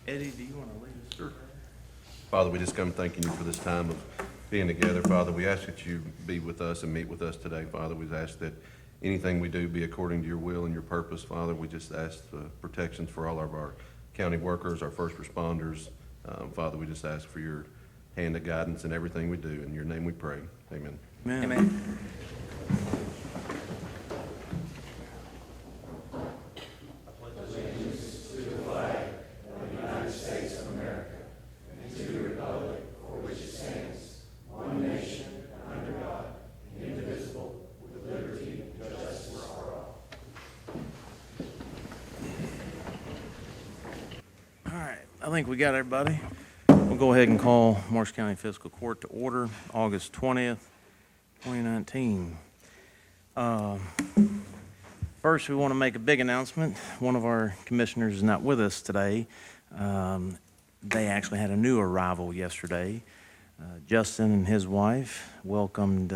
Eddie, do you want to lead us? Sure. Father, we just come thanking you for this time of being together. Father, we ask that you be with us and meet with us today. Father, we ask that anything we do be according to your will and your purpose. Father, we just ask protections for all of our county workers, our first responders. Father, we just ask for your hand of guidance in everything we do. In your name we pray. Amen. Amen. Amen. All right, I think we got everybody. We'll go ahead and call Morris County Fiscal Court to order, August 20th, 2019. First, we want to make a big announcement. One of our commissioners is not with us today. They actually had a new arrival yesterday. Justin and his wife welcomed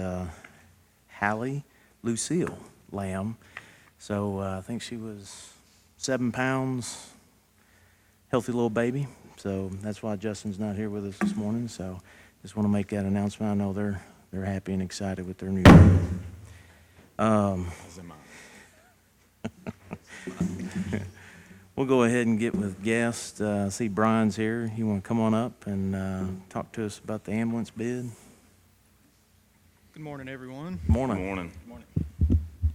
Hallie Lucille Lamb. So I think she was 7 pounds, healthy little baby. So that's why Justin's not here with us this morning. So just want to make that announcement. I know they're happy and excited with their new baby. We'll go ahead and get with guests. I see Brian's here. You want to come on up and talk to us about the ambulance bid? Good morning, everyone. Morning. Morning. Good morning.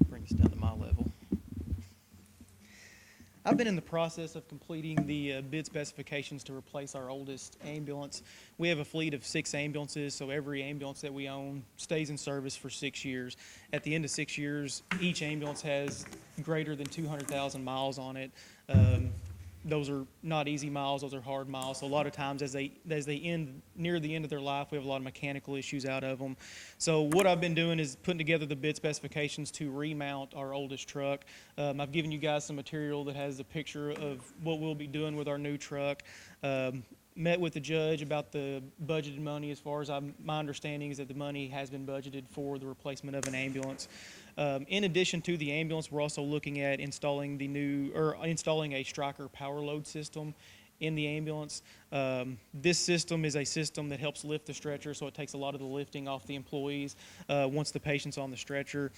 Bring this down to my level. I've been in the process of completing the bid specifications to replace our oldest ambulance. We have a fleet of 6 ambulances, so every ambulance that we own stays in service for 6 years. At the end of 6 years, each ambulance has greater than 200,000 miles on it. Those are not easy miles, those are hard miles. So a lot of times as they end near the end of their life, we have a lot of mechanical issues out of them. So what I've been doing is putting together the bid specifications to remount our oldest truck. I've given you guys some material that has a picture of what we'll be doing with our new truck. Met with the judge about the budgeted money. As far as my understanding is that the money has been budgeted for the replacement of an ambulance. In addition to the ambulance, we're also looking at installing installing a striker power load system in the ambulance. This system is a system that helps lift the stretcher, so it takes a lot of the lifting off the employees once the patient's on the stretcher.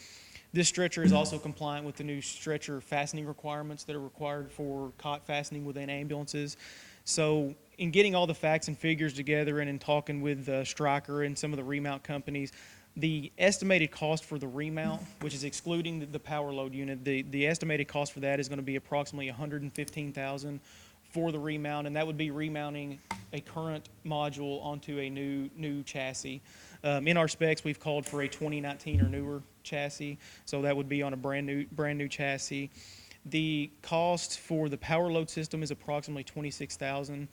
This stretcher is also compliant with the new stretcher fastening requirements that are required for cot fastening within ambulances. So in getting all the facts and figures together and in talking with Stryker and some of the remount companies, the estimated cost for the remount, which is excluding the power load unit, the estimated cost for that is going to be approximately $115,000 for the remount, and that would be remounting a current module onto a new chassis. In our specs, we've called for a 2019 or newer chassis, so that would be on a brand new chassis. The cost for the power load system is approximately $26,000,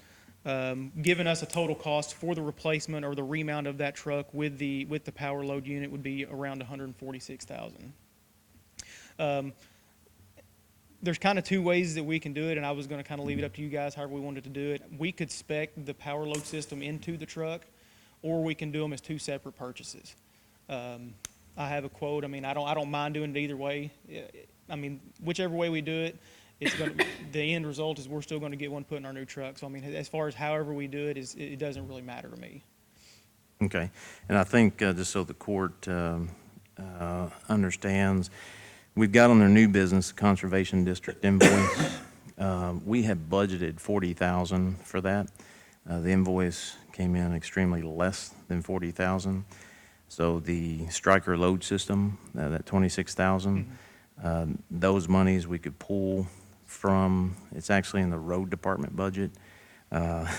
giving us a total cost for the replacement or the remount of that truck with the power load unit would be around $146,000. There's kind of 2 ways that we can do it, and I was going to kind of leave it up to you guys however we wanted to do it. We could spec the power load system into the truck, or we can do them as 2 separate purchases. I have a quote. I mean, I don't mind doing it either way. I mean, whichever way we do it, the end result is we're still going to get one put in our new truck. So I mean, as far as however we do it, it doesn't really matter to me. Okay, and I think just so the court understands, we've got on their new business conservation district invoice. We have budgeted $40,000 for that. The invoice came in extremely less than $40,000. So the striker load system, that $26,000, those monies we could pull from. It's actually in the road department budget. But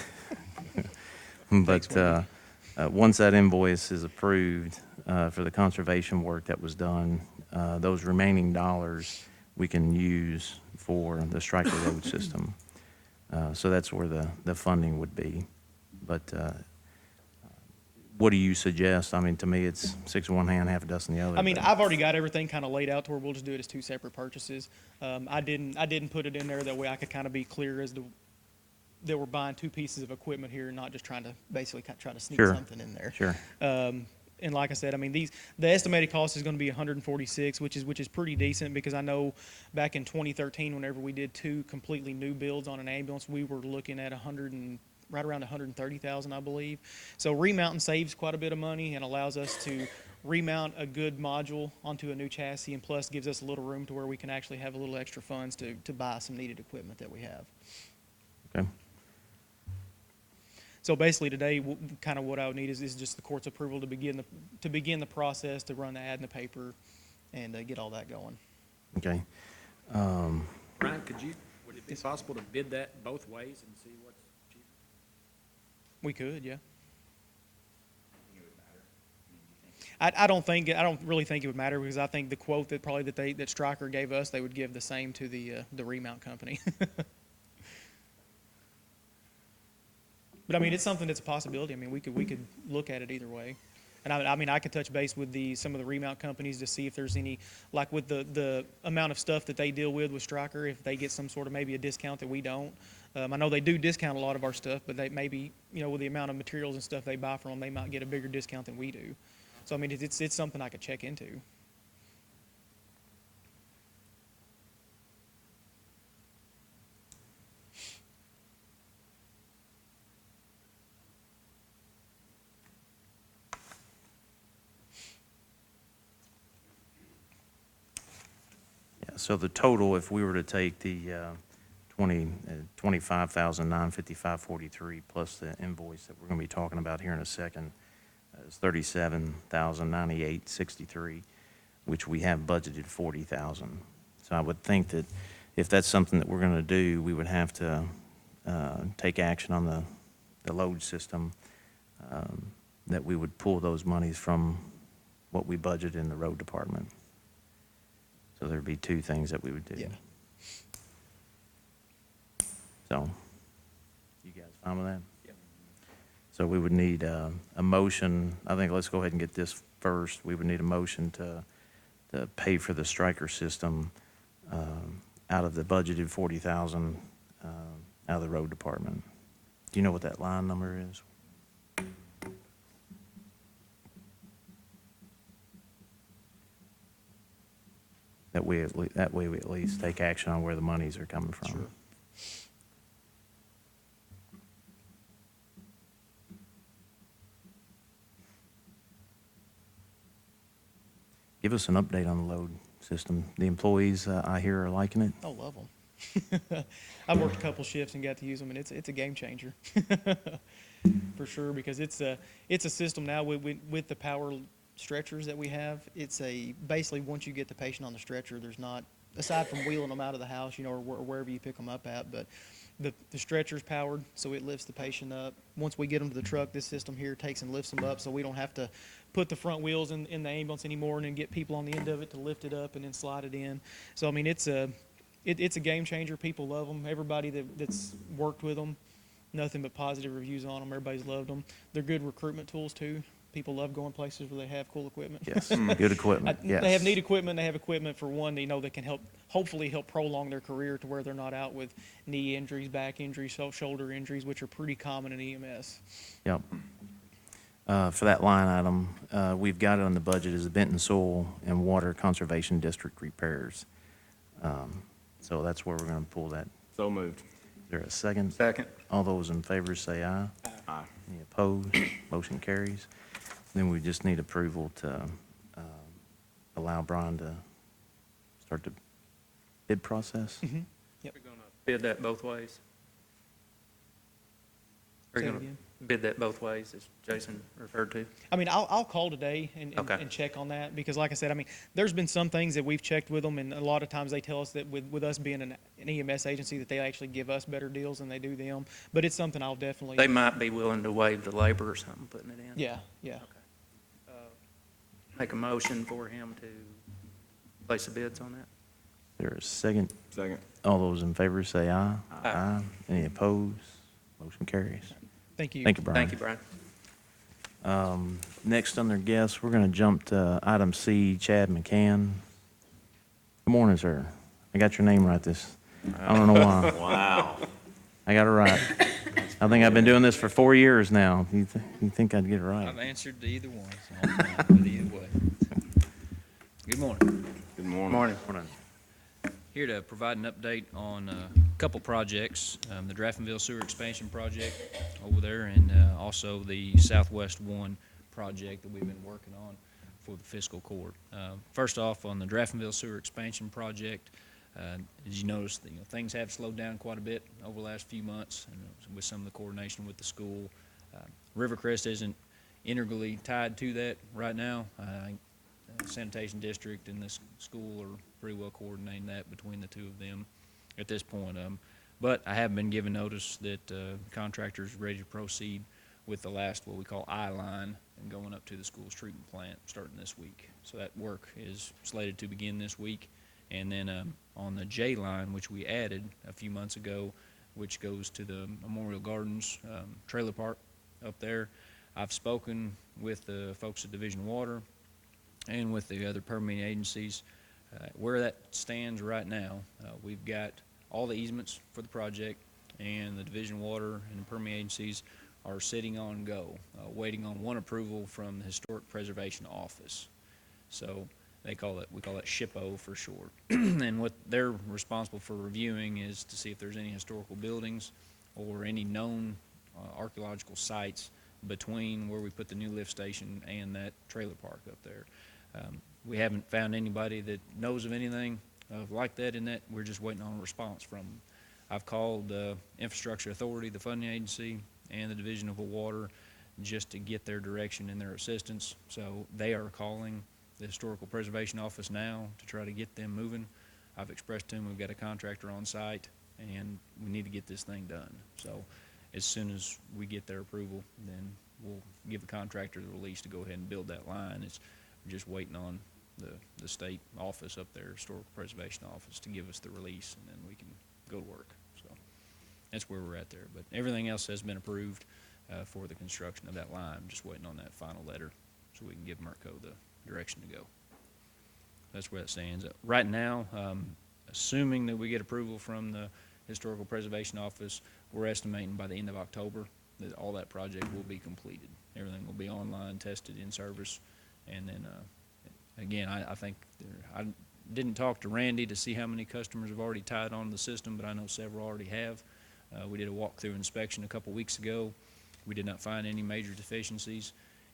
once that invoice is approved for the conservation work that was done, those remaining dollars we can use for the striker road system. So that's where the funding would be. But what do you suggest? I mean, to me, it's 6 in one hand, half a dozen in the other. I mean, I've already got everything kind of laid out to where we'll just do it as 2 separate purchases. I didn't put it in there that way I could kind of be clear as to that we're buying 2 pieces of equipment here, not just trying to basically try to sneak something in there. Sure. And like I said, I mean, the estimated cost is going to be 146, which is pretty decent, because I know back in 2013, whenever we did 2 completely new builds on an ambulance, we were looking at right around 130,000, I believe. So remounting saves quite a bit of money and allows us to remount a good module onto a new chassis, and plus gives us a little room to where we can actually have a little extra funds to buy some needed equipment that we have. Okay. So basically today, kind of what I would need is just the court's approval to begin the process, to run the ad in the paper and get all that going. Okay. Brian, would it be possible to bid that both ways and see what's cheaper? We could, yeah. I don't really think it would matter, because I think the quote that Stryker gave us, they would give the same to the remount company. But I mean, it's something that's a possibility. I mean, we could look at it either way. And I mean, I could touch base with some of the remount companies to see if there's any, like with the amount of stuff that they deal with Stryker, if they get some sort of maybe a discount that we don't. I know they do discount a lot of our stuff, but they maybe, with the amount of materials and stuff they buy from them, they might get a bigger discount than we do. So I mean, it's something I could check into. So the total, if we were to take the 25,955.43 plus the invoice that we're going to be talking about here in a second, is 37,098.63, which we have budgeted 40,000. So I would think that if that's something that we're going to do, we would have to take action on the load system, that we would pull those monies from what we budget in the road department. So there'd be 2 things that we would do. Yeah. So, you guys fine with that? Yeah. So we would need a motion. I think let's go ahead and get this first. We would need a motion to pay for the Stryker system out of the budgeted 40,000 out of the road department. Do you know what that line number is? That way we at least take action on where the monies are coming from. Sure. Give us an update on the load system. The employees, I hear, are liking it. I love them. I've worked a couple shifts and got to use them, and it's a game changer. For sure, because it's a system now with the power stretchers that we have. It's basically once you get the patient on the stretcher, there's not, aside from wheeling them out of the house, or wherever you pick them up at, but the stretcher's powered, so it lifts the patient up. Once we get them to the truck, this system here takes and lifts them up, so we don't have to put the front wheels in the ambulance anymore and then get people on the end of it to lift it up and then slide it in. So I mean, it's a game changer. People love them. Everybody that's worked with them, nothing but positive reviews on them. Everybody's loved them. They're good recruitment tools too. People love going places where they have cool equipment. Yes, good equipment, yes. They have neat equipment. They have equipment for one, that can hopefully help prolong their career to where they're not out with knee injuries, back injuries, shoulder injuries, which are pretty common in EMS. Yep. For that line item, we've got it on the budget as the Benton Soil and Water Conservation District repairs. So that's where we're going to pull that. So moved. Is there a second? Second. All those in favor say aye. Aye. Any opposed? Motion carries. Then we just need approval to allow Brian to start the bid process. Mm-hmm. Yep. We're going to bid that both ways? Are Say you it going to again? bid that both ways, as Jason referred to? I mean, I'll call today and Okay. check on that, because like I said, I mean, there's been some things that we've checked with them, and a lot of times they tell us that with us being an EMS agency, that they actually give us better deals than they do them. But it's something I'll definitely. They might be willing to waive the labor or something, putting it in. Yeah, yeah. Okay. Make a motion for him to place the bids on that? There a second? Second. All those in favor say aye. Aye. Any opposed? Motion carries. Thank you. Thank you, Brian. Thank you, Brian. Next under guests, we're going to jump to item C, Chad McCann. Good morning, sir. I got your name right I don't know why. Wow. I got it right. That's I think I've been doing this for 4 years now. You think I'd get it right? I've answered to either one, so I'm fine with either way. Good morning. Good morning. Morning. Here to provide an update on a couple projects, the Draftonville Sewer Expansion Project over there, and also the Southwest One project that we've been working on for the Fiscal Court. First off, on the Draftonville Sewer Expansion Project, as you notice, things have slowed down quite a bit over the last few months, and with some of the coordination with the school. Rivercrest isn't integrally tied to that right now. Sanitation district and this school are pretty well coordinating that between the two of them at this point. But I have been given notice that the contractor is ready to proceed with the last, what we call I-line, and going up to the school's treatment plant starting this week. So that work is slated to begin this week. And then on the J-line, which we added a few months ago, which goes to the Memorial Gardens trailer park up there, I've spoken with the folks at Division of Water and with the other permitting agencies. Where that stands right now, we've got all the easements for the project, and the Division of Water and the permitting agencies are sitting on go, waiting on one approval from the Historic Preservation Office. So we call it SHPO for short. And what they're responsible for reviewing is to see if there's any historical buildings or any known archaeological sites between where we put the new lift station and that trailer park up there. We haven't found anybody that knows of anything like that in that. We're just waiting on a response from them. I've called Infrastructure Authority, the funding agency, and the Division of Water just to get their direction and their assistance. So they are calling the Historical Preservation Office now to try to get them moving. I've expressed to them we've got a contractor on site and we need to get this thing done. So as soon as we get their approval, then we'll give the contractor the release to go ahead and build that line. We're just waiting on the state office up there, Historical Preservation Office, to give us the release, and then we can go to work. So that's where we're at there. But everything else has been approved for the construction of that line. I'm just waiting on that final letter so we can give Merco the direction to go. That's where it stands. Right now, assuming that we get approval from the Historical Preservation Office, we're estimating by the end of October that all that project will be completed. Everything will be online, tested, in service. And then, again, I think I didn't talk to Randy to see how many customers have already tied on to the system, but I know several already have. We did a walkthrough inspection a couple weeks ago. We did not find any major deficiencies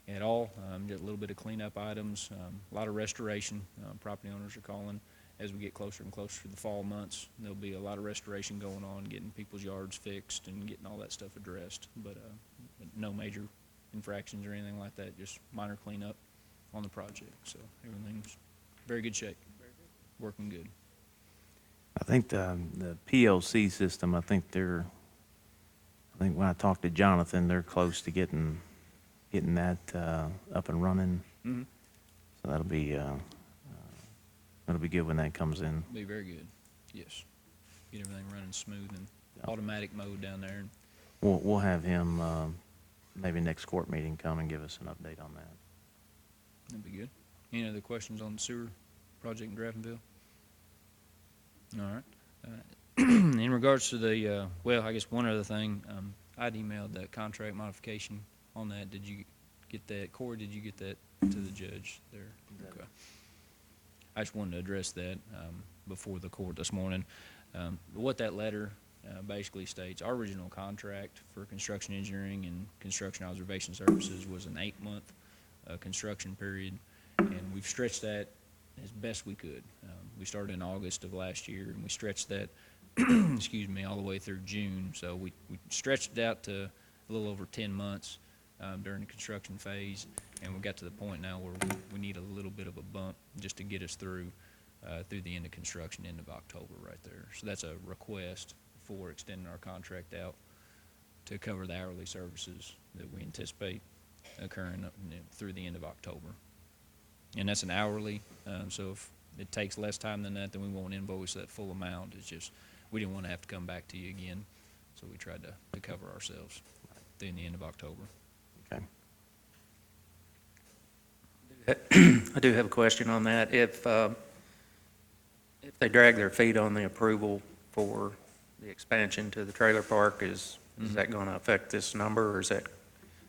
at all. Just a little bit of cleanup items, a lot of restoration. Property owners are calling as we get closer and closer to the fall months. There'll be a lot of restoration going on, getting people's yards fixed and getting all that stuff addressed. But no major infractions or anything like that, just minor cleanup on the project. So everything's very good shape, working good. I think the PLC system, I think when I talked to Jonathan, they're close to getting that up and running. Mm-hmm. So that'll be good when that comes in. Be very good, yes. Get everything running smooth and automatic mode down there. We'll have him maybe next court meeting come and give us an update on that. That'd be good. Any other questions on the sewer project in Draftonville? All right. In regards to the, well, I guess one other thing, I'd emailed that contract modification on that. Did you get that? Corey, did you get that to the judge there? Okay. I just wanted to address that before the court this morning. What that letter basically states, our original contract for construction engineering and construction observation services was an 8-month construction period, and we've stretched that as best we could. We started in August of last year, and we stretched that, excuse me, all the way through June. So we stretched it out to a little over 10 months during the construction phase, and we got to the point now where we need a little bit of a bump just to get us through the end of construction, end of October right there. So that's a request for extending our contract out to cover the hourly services that we anticipate occurring through the end of October. And that's an hourly, so if it takes less time than that, then we won't invoice that full amount. It's just, we didn't want to have to come back to you again, so we tried to cover ourselves through the end of October. Okay. I do have a question on that. If they drag their feet on the approval for the expansion to the trailer park, is Is that going to affect this number, or is that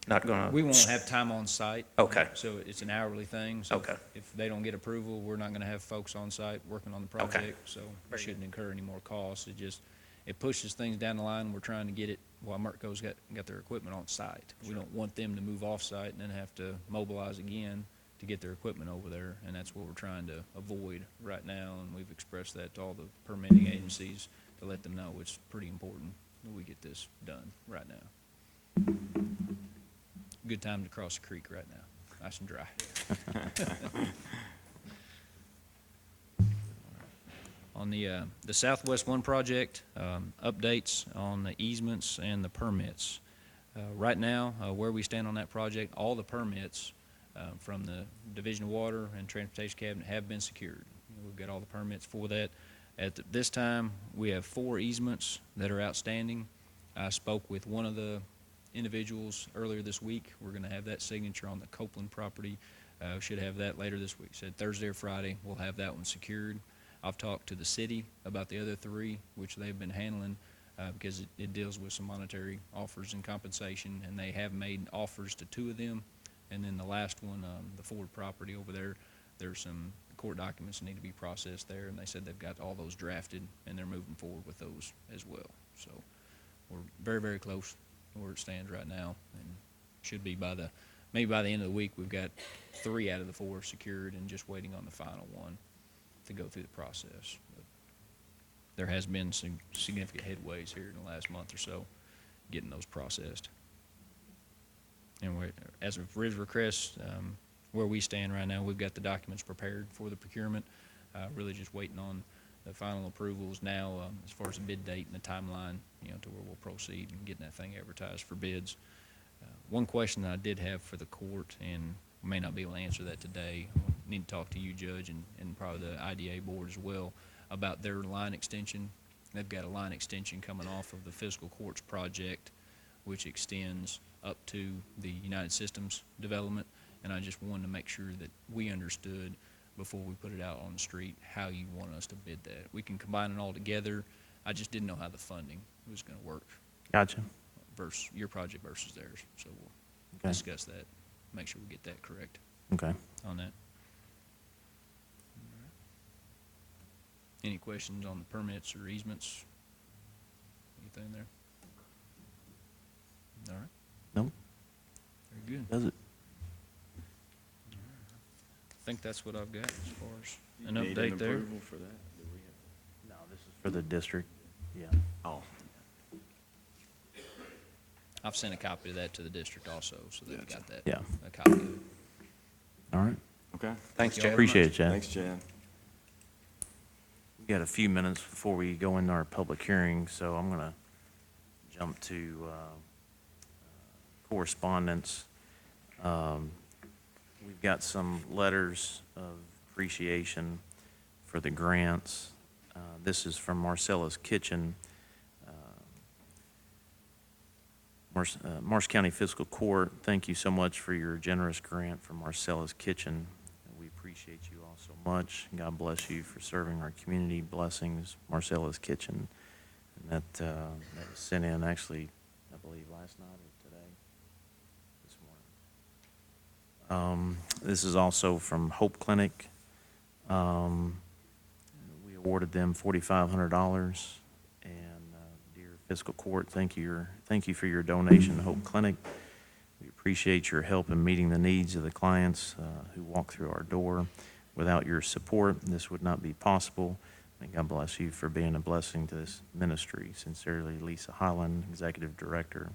not going to? We won't have time on site. Okay. So it's an hourly thing. So Okay. if they don't get approval, we're not gonna have folks on site working on the Okay. project, so it shouldn't incur any more costs. It pushes things down the line. We're trying to get it while Merco's got their equipment on site. We don't want them to move off site and then have to mobilize again to get their equipment over there, and that's what we're trying to avoid right now, and we've expressed that to all the permitting agencies to let them know it's pretty important that we get this done right now. Good time to cross the creek right now, nice and dry. On the Southwest One project, updates on the easements and the permits. Right now, where we stand on that project, all the permits from the Division of Water and Transportation Cabinet have been secured. We've got all the permits for that. At this time, we have 4 easements that are outstanding. I spoke with one of the individuals earlier this week. We're going to have that signature on the Copeland property. Should have that later this week. Said Thursday or Friday, we'll have that one secured. I've talked to the city about the other 3, which they've been handling because it deals with some monetary offers and compensation, and they have made offers to 2 of them. And then the last one, the Ford property over there, there's some court documents that need to be processed there, and they said they've got all those drafted, and they're moving forward with those as well. So we're very, very close to where it stands right now, and should be maybe by the end of the week, we've got 3 out of the 4 secured and just waiting on the final one to go through the process. But there has been some significant headways here in the last month or so, getting those processed. And as of River Crest, where we stand right now, we've got the documents prepared for the procurement. Really just waiting on the final approvals now as far as the bid date and the timeline, to where we'll proceed and getting that thing advertised for bids. One question that I did have for the court, and may not be able to answer that today. I need to talk to you, Judge, and probably the IDA board as well about their line extension. They've got a line extension coming off of the Fiscal Court's project, which extends up to the United Systems development, and I just wanted to make sure that we understood before we put it out on the street how you want us to bid that. We can combine it all together. I just didn't know how the funding was going to work Gotcha. versus your project versus theirs. So we'll Okay. discuss that, make sure we get that correct Okay. on that. Any questions on the permits or easements? Anything there? All right. No, Very good. does it? I think that's what I've got as far as an update there. for that? No, this is for the district. Yeah. Oh. I've sent a copy of that to the district also, so they've got that. Yeah. A copy of it. All right. Okay. Thanks, Y'all Chad. Appreciate it, Chad. Thanks, Chad. We got a few minutes before we go into our public hearing, so I'm going to jump to correspondence. We've got some letters of appreciation for the grants. This is from Marcella's Kitchen. Marsh County Fiscal Court, thank you so much for your generous grant from Marcella's Kitchen. We appreciate you all so much. God bless you for serving our community. Blessings, Marcella's Kitchen. And that was sent in actually, I believe, last night or today, this morning. This is also from Hope Clinic. We awarded them $4,500. Dear Fiscal Court, thank you for your donation to Hope Clinic. We appreciate your help in meeting the needs of the clients who walk through our door. Without your support, this would not be possible. And God bless you for being a blessing to this ministry. Sincerely, Lisa Holland, Executive Director.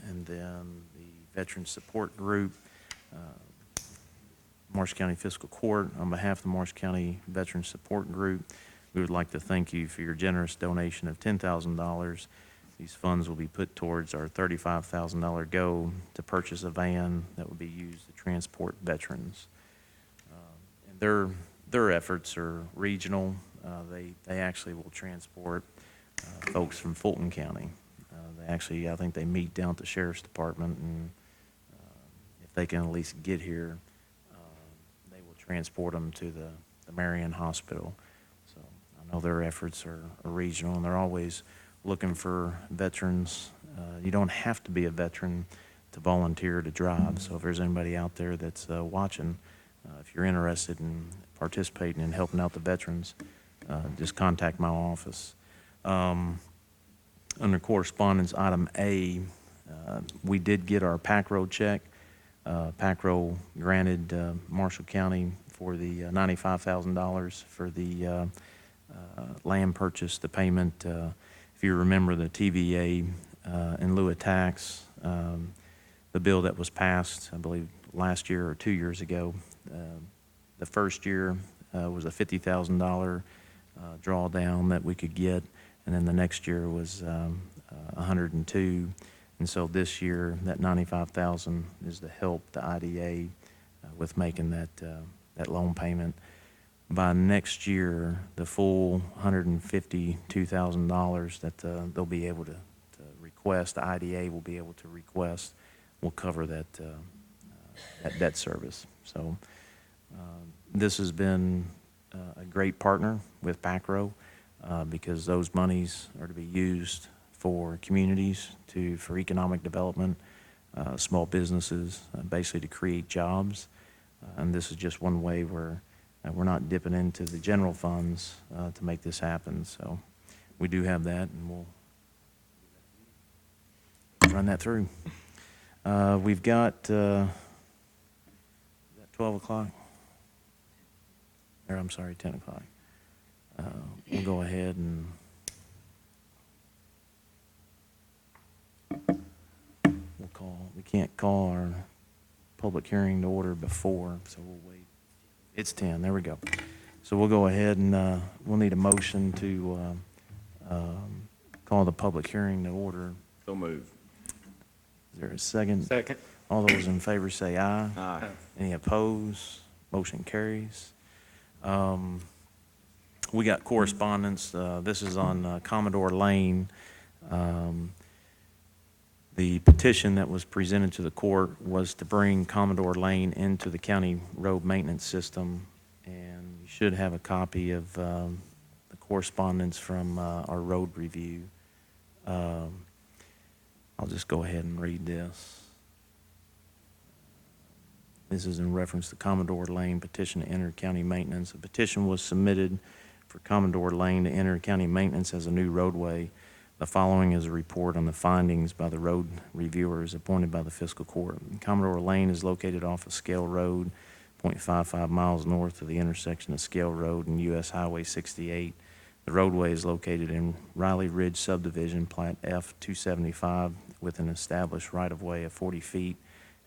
And then the Veteran Support Group, Marsh County Fiscal Court, on behalf of the Marsh County Veteran Support Group, we would like to thank you for your generous donation of $10,000. These funds will be put towards our $35,000 goal to purchase a van that will be used to transport veterans. And their efforts are regional. They actually will transport folks from Fulton County. I think they meet down at the Sheriff's Department, and if they can at least get here, they will transport them to the Marion Hospital. So I know their efforts are regional, and they're always looking for veterans. You don't have to be a veteran to volunteer to drive. So if there's anybody out there that's watching, if you're interested in participating in helping out the veterans, just contact my office. Under correspondence, item A, we did get our PAC road check. PAC road granted Marshall County for the $95,000 for the land purchase, the payment. If you remember the TVA in lieu of tax, the bill that was passed, I believe, last year or 2 years ago, the first year was a $50,000 drawdown that we could get, and then the next year was 102. And so this year, that $95,000 is to help the IDA with making that loan payment. By next year, the full $152,000 that they'll be able to request, the IDA will be able to request, will cover that debt service. So this has been a great partner with PACRO because those monies are to be used for communities, for economic development, small businesses, basically to create jobs. And this is just one way where we're not dipping into the general funds to make this happen. So we do have that, and we'll run that through. We've got, is that 12 o'clock? Or I'm sorry, 10 o'clock. We'll go ahead and we can't call our public hearing to order before, so we'll wait. It's 10, there we go. So we'll go ahead and we'll need a motion to call the public hearing to order. So moved. Is there a second? Second. All those in favor say aye. Aye. Any opposed? Motion carries. We got correspondence. This is on Commodore Lane. The petition that was presented to the court was to bring Commodore Lane into the county road maintenance system, and you should have a copy of the correspondence from our road review. I'll just go ahead and read this. This is in reference to Commodore Lane petition to enter county maintenance. A petition was submitted for Commodore Lane to enter county maintenance as a new roadway. The following is a report on the findings by the road reviewers appointed by the Fiscal Court. Commodore Lane is located off of Scale Road, 0.55 miles north of the intersection of Scale Road and U.S. Highway 68. The roadway is located in Riley Ridge Subdivision, Plat F-275, with an established right-of-way of 40 feet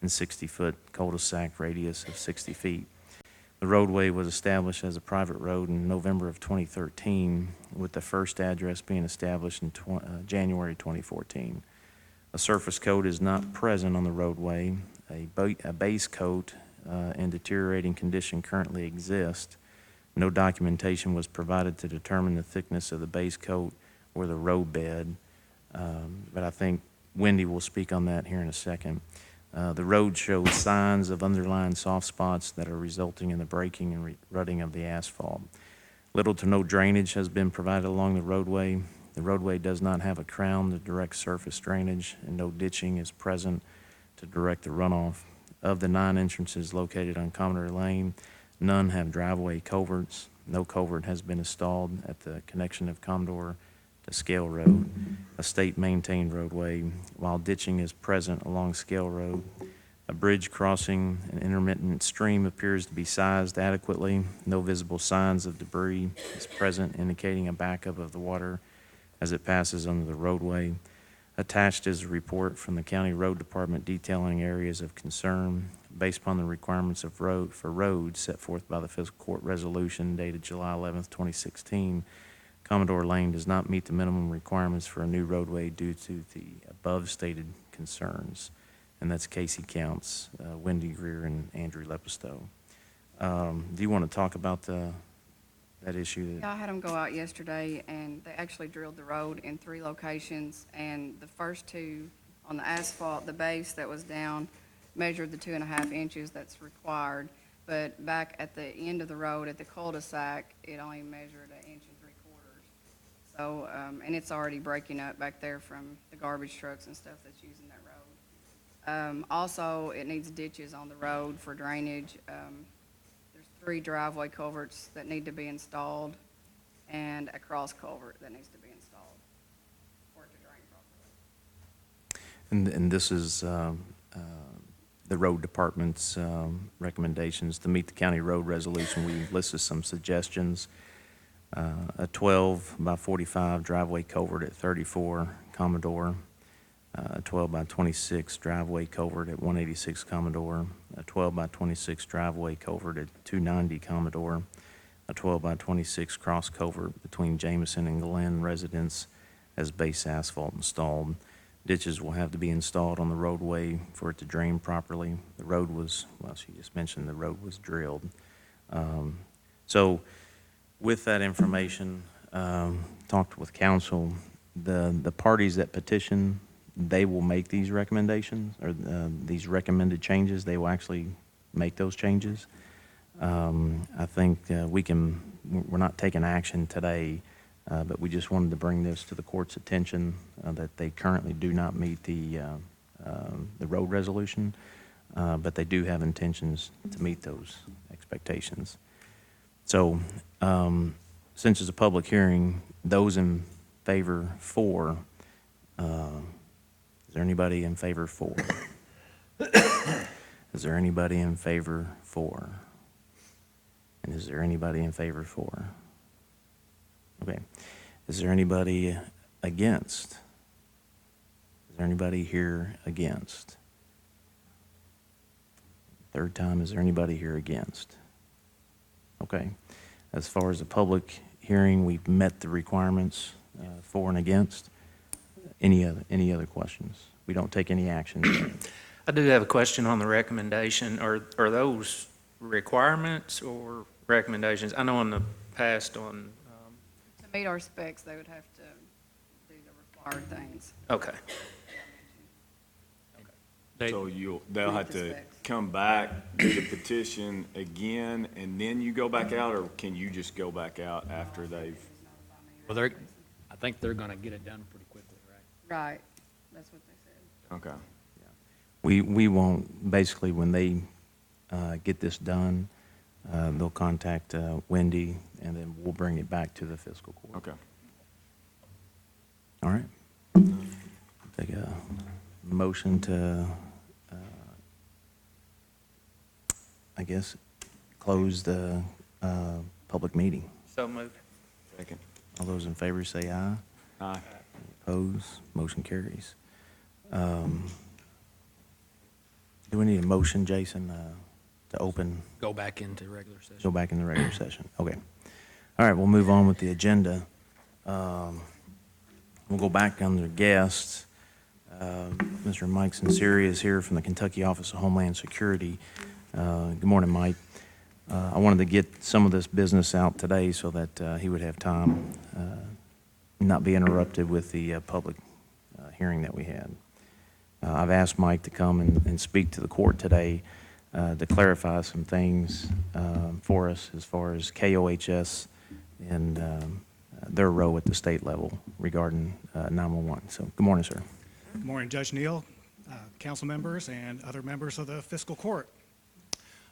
and 60-foot cul-de-sac radius of 60 feet. The roadway was established as a private road in November of 2013, with the first address being established in January 2014. A surface coat is not present on the roadway. A base coat in deteriorating condition currently exists. No documentation was provided to determine the thickness of the base coat or the road bed, but I think Wendy will speak on that here in a second. The road shows signs of underlying soft spots that are resulting in the breaking and rutting of the asphalt. Little to no drainage has been provided along the roadway. The roadway does not have a crown to direct surface drainage, and no ditching is present to direct the runoff. Of the 9 entrances located on Commodore Lane, none have driveway culverts. No culvert has been installed at the connection of Commodore to Scale Road, a state-maintained roadway, while ditching is present along Scale Road. A bridge crossing an intermittent stream appears to be sized adequately. No visible signs of debris is present, indicating a backup of the water as it passes under the roadway. Attached is a report from the County Road Department detailing areas of concern. Based upon the requirements of roads set forth by the Fiscal Court resolution dated July 11th, 2016, Commodore Lane does not meet the minimum requirements for a new roadway due to the above stated concerns. And that's Casey Counts, Wendy Greer, and Andrew Lepisto. Do you want to talk about that issue? Yeah, I had them go out yesterday, and they actually drilled the road in 3 locations, and the first 2 on the asphalt, the base that was down, measured the 2.5 inches that's required, but back at the end of the road, at the cul-de-sac, it only measured 1 3/4 inches. So, and it's already breaking up back there from the garbage trucks and stuff that's using that road. Also, it needs ditches on the road for drainage. There's 3 driveway culverts that need to be installed and a cross culvert that needs to be installed for it to drain properly. And this is the road department's recommendations to meet the county road resolution. We listed some suggestions. A 12 by 45 driveway culvert at 34 Commodore, a 12 by 26 driveway culvert at 186 Commodore, a 12 by 26 driveway culvert at 290 Commodore, a 12 by 26 cross culvert between Jameson and Glen residents as base asphalt installed. Ditches will have to be installed on the roadway for it to drain properly. The road was, well, she just mentioned the road was drilled. So with that information, talked with council, the parties that petition, they will make these recommendations, or these recommended changes. They will actually make those changes. I think we're not taking action today, but we just wanted to bring this to the court's attention, that they currently do not meet the road resolution, but they do have intentions to meet those expectations. So, since it's a public hearing, those in favor for, is there anybody in favor for? Is there anybody in favor for? And is there anybody in favor for? Okay. Is there anybody against? Is there anybody here against? Third time, is there anybody here against? Okay. As far as the public hearing, we've met the requirements for and against. Any other questions? We don't take any action. I do have a question on the recommendation. Are those requirements or recommendations? I know in the past on, To meet our specs, they would have to do the required things. okay. So they'll have to come back, do the petition again, and then you go back out, or can you just go back out after they've? Well, I think they're gonna get it done pretty quickly, right? Right, that's what they said. Okay. We won't, basically, when they get this done, they'll contact Wendy, and then we'll bring it back to the fiscal court. Okay. All right. Take a motion to, I guess, close the public meeting. So moved. Second. All those in favor say aye. Aye. Opposed? Motion carries. Do we need a motion, Jason, to open, Go back into regular session. go back in the regular session? Okay. All right, we'll move on with the agenda. We'll go back under guests. Mr. Mike Sinceri is here from the Kentucky Office of Homeland Security. Good morning, Mike. I wanted to get some of this business out today so that he would have time, not be interrupted with the public hearing that we had. I've asked Mike to come and speak to the court today to clarify some things for us as far as KOHS and their role at the state level regarding 911. So, good morning, sir. Good morning, Judge Neal, council members, and other members of the Fiscal Court.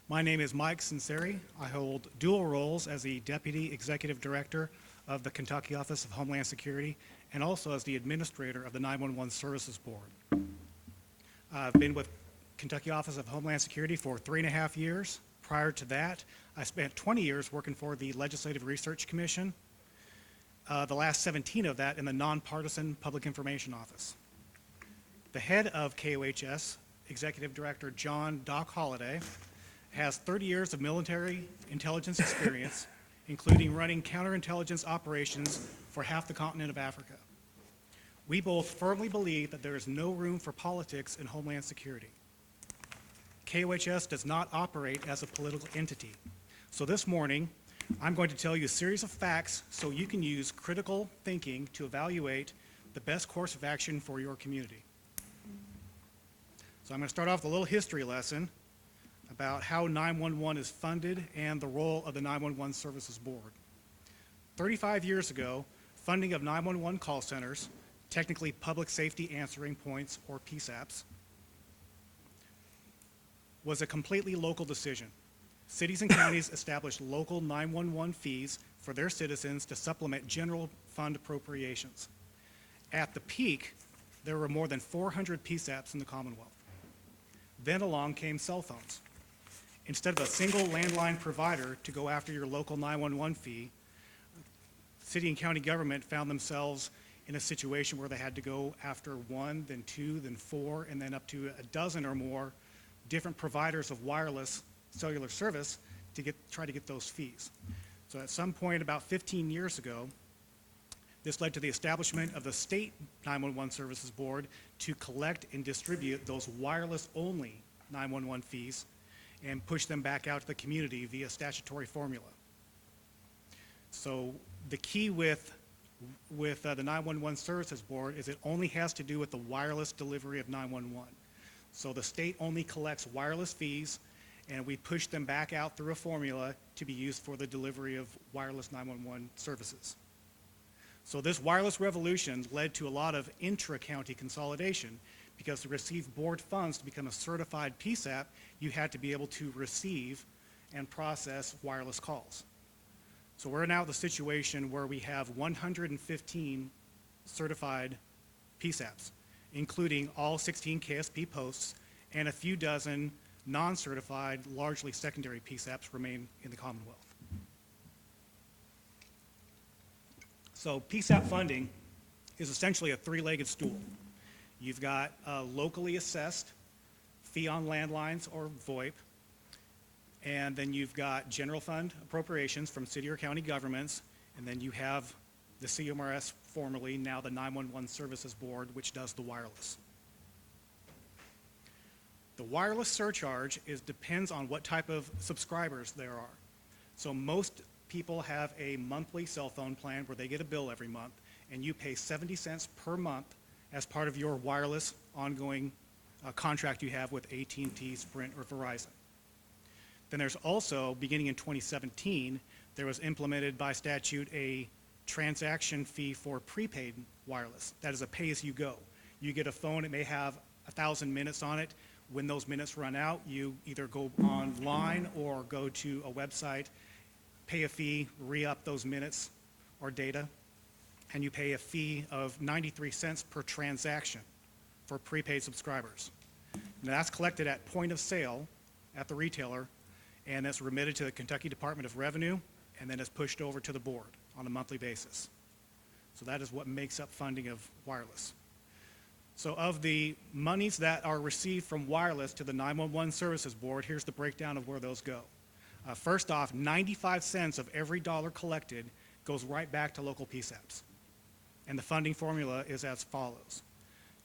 My name is Mike Sinceri. I hold dual roles as the Deputy Executive Director of the Kentucky Office of Homeland Security and also as the Administrator of the 911 Services Board. I've been with Kentucky Office of Homeland Security for 3.5 years. Prior to that, I spent 20 years working for the Legislative Research Commission, the last 17 of that in the Nonpartisan Public Information Office. The head of KOHS, Executive Director John Doc Holliday, has 30 years of military intelligence experience, including running counterintelligence operations for half the continent of Africa. We both firmly believe that there is no room for politics in Homeland Security. KOHS does not operate as a political entity. So this morning, I'm going to tell you a series of facts so you can use critical thinking to evaluate the best course of action for your community. So I'm going to start off with a little history lesson about how 911 is funded and the role of the 911 Services Board. 35 years ago, funding of 911 call centers, technically public safety answering points or PSAPs, was a completely local decision. Cities and counties established local 911 fees for their citizens to supplement general fund appropriations. At the peak, there were more than 400 PSAPs in the Commonwealth. Then along came cell phones. Instead of a single landline provider to go after your local 911 fee, city and county government found themselves in a situation where they had to go after one, then two, then four, and then up to a dozen or more different providers of wireless cellular service to try to get those fees. So at some point about 15 years ago, this led to the establishment of the State 911 Services Board to collect and distribute those wireless-only 911 fees and push them back out to the community via statutory formula. So the key with the 911 Services Board is it only has to do with the wireless delivery of 911. So the state only collects wireless fees, and we push them back out through a formula to be used for the delivery of wireless 911 services. So this wireless revolution led to a lot of intra-county consolidation, because to receive board funds to become a certified PSAP, you had to be able to receive and process wireless calls. So we're now at the situation where we have 115 certified PSAPs, including all 16 KSP posts, and a few dozen non-certified, largely secondary PSAPs remain in the Commonwealth. So PSAP funding is essentially a three-legged stool. You've got a locally assessed fee on landlines or VoIP, and then you've got general fund appropriations from city or county governments, and then you have the CMRS, formerly now the 911 Services Board, which does the wireless. The wireless surcharge depends on what type of subscribers there are. So most people have a monthly cell phone plan where they get a bill every month, and you pay 70 cents per month as part of your wireless ongoing contract you have with AT&T, Sprint, or Verizon. Then there's also, beginning in 2017, there was implemented by statute a transaction fee for prepaid wireless. That is a pay-as-you-go. You get a phone, it may have 1,000 minutes on it. When those minutes run out, you either go online or go to a website, pay a fee, re-up those minutes or data, and you pay a fee of 93 cents per transaction for prepaid subscribers. Now that's collected at point of sale at the retailer, and that's remitted to the Kentucky Department of Revenue, and then it's pushed over to the board on a monthly basis. So that is what makes up funding of wireless. So of the monies that are received from wireless to the 911 Services Board, here's the breakdown of where those go. First off, 95 cents of every dollar collected goes right back to local PSAPs. And the funding formula is as follows.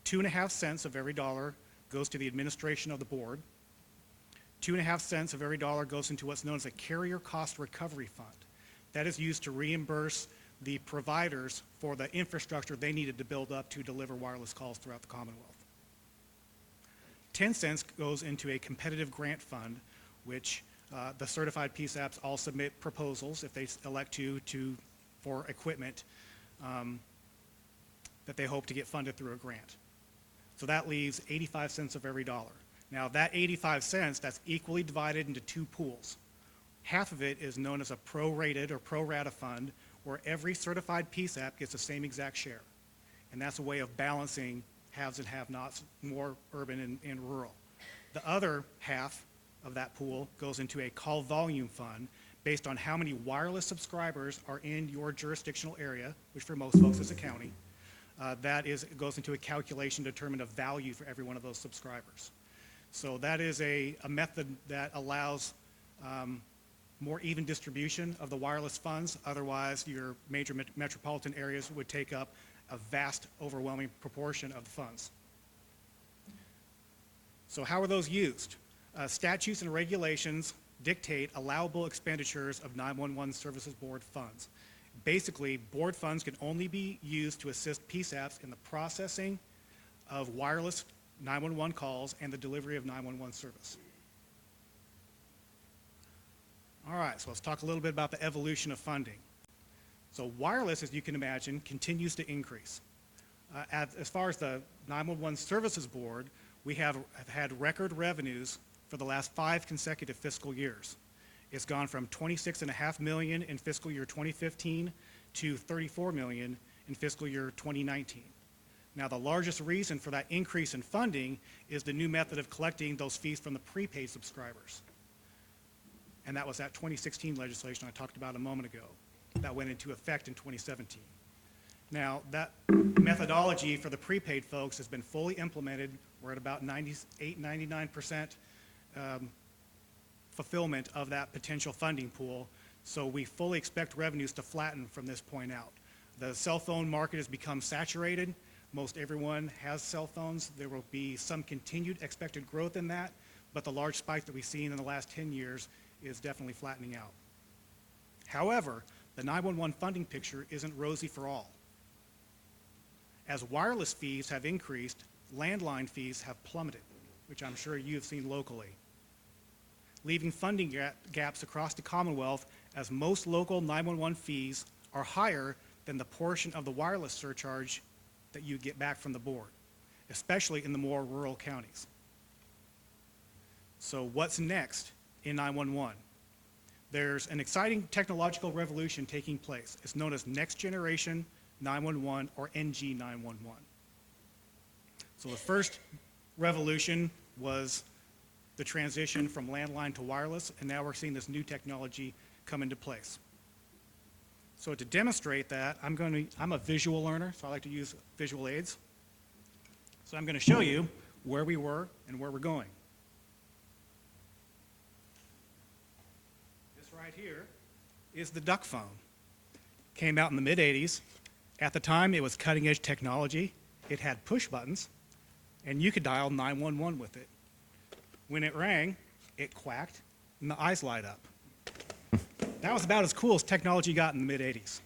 2.5 cents of every dollar goes to the administration of the board. 2.5 cents of every dollar goes into what's known as a carrier cost recovery fund. That is used to reimburse the providers for the infrastructure they needed to build up to deliver wireless calls throughout the Commonwealth. 10 cents goes into a competitive grant fund, which the certified PSAPs all submit proposals if they elect to for equipment that they hope to get funded through a grant. So that leaves 85 cents of every dollar. Now that 85 cents, that's equally divided into two pools. Half of it is known as a prorated or pro rata fund, where every certified PSAP gets the same exact share. And that's a way of balancing haves and have-nots, more urban and rural. The other half of that pool goes into a call volume fund based on how many wireless subscribers are in your jurisdictional area, which for most folks is a county. It goes into a calculation to determine a value for every one of those subscribers. So that is a method that allows more even distribution of the wireless funds. Otherwise, your major metropolitan areas would take up a vast, overwhelming proportion of the funds. So how are those used? Statutes and regulations dictate allowable expenditures of 911 Services Board funds. Basically, board funds can only be used to assist PSAPs in the processing of wireless 911 calls and the delivery of 911 service. All right, so let's talk a little bit about the evolution of funding. So wireless, as you can imagine, continues to increase. As far as the 911 Services Board, we have had record revenues for the last 5 consecutive fiscal years. It's gone from $26.5 million in fiscal year 2015 to $34 million in fiscal year 2019. Now, the largest reason for that increase in funding is the new method of collecting those fees from the prepaid subscribers. And that was that 2016 legislation I talked about a moment ago. That went into effect in 2017. Now, that methodology for the prepaid folks has been fully implemented. We're at about 98, 99% fulfillment of that potential funding pool. So we fully expect revenues to flatten from this point out. The cell phone market has become saturated. Most everyone has cell phones. There will be some continued expected growth in that, but the large spike that we've seen in the last 10 years is definitely flattening out. However, the 911 funding picture isn't rosy for all. As wireless fees have increased, landline fees have plummeted, which I'm sure you have seen locally, leaving funding gaps across the Commonwealth, as most local 911 fees are higher than the portion of the wireless surcharge that you get back from the board, especially in the more rural counties. So what's next in 911? There's an exciting technological revolution taking place. It's known as Next Generation 911, or NG 911. So the first revolution was the transition from landline to wireless, and now we're seeing this new technology come into place. So to demonstrate that, I'm a visual learner, so I like to use visual aids. So I'm going to show you where we were and where we're going. This right here is the duck phone. Came out in the mid-'80s. At the time, it was cutting-edge technology. It had push buttons, and you could dial 911 with it. When it rang, it quacked, and the eyes light up. That was about as cool as technology got in the mid-'80s.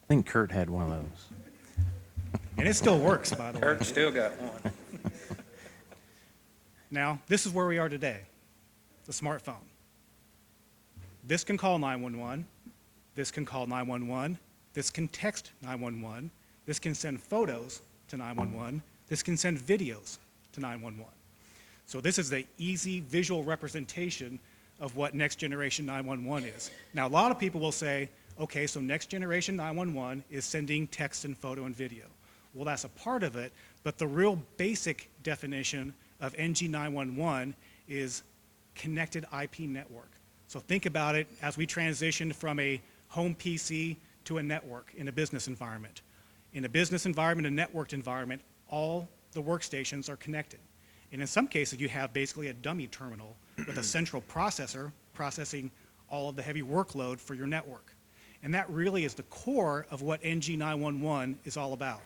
I think Kurt had one of those. And it still works, by the way. Kurt still got one. Now, this is where we are today, the smartphone. This can call 911. This can call 911. This can text 911. This can send photos to 911. This can send videos to 911. So this is the easy visual representation of what Next Generation 911 is. Now, a lot of people will say, okay, so Next Generation 911 is sending text and photo and video. Well, that's a part of it, but the real basic definition of NG 911 is connected IP network. So think about it as we transition from a home PC to a network in a business environment. In a business environment, a networked environment, all the workstations are connected. And in some cases, you have basically a dummy terminal with a central processor processing all of the heavy workload for your network. And that really is the core of what NG 911 is all about.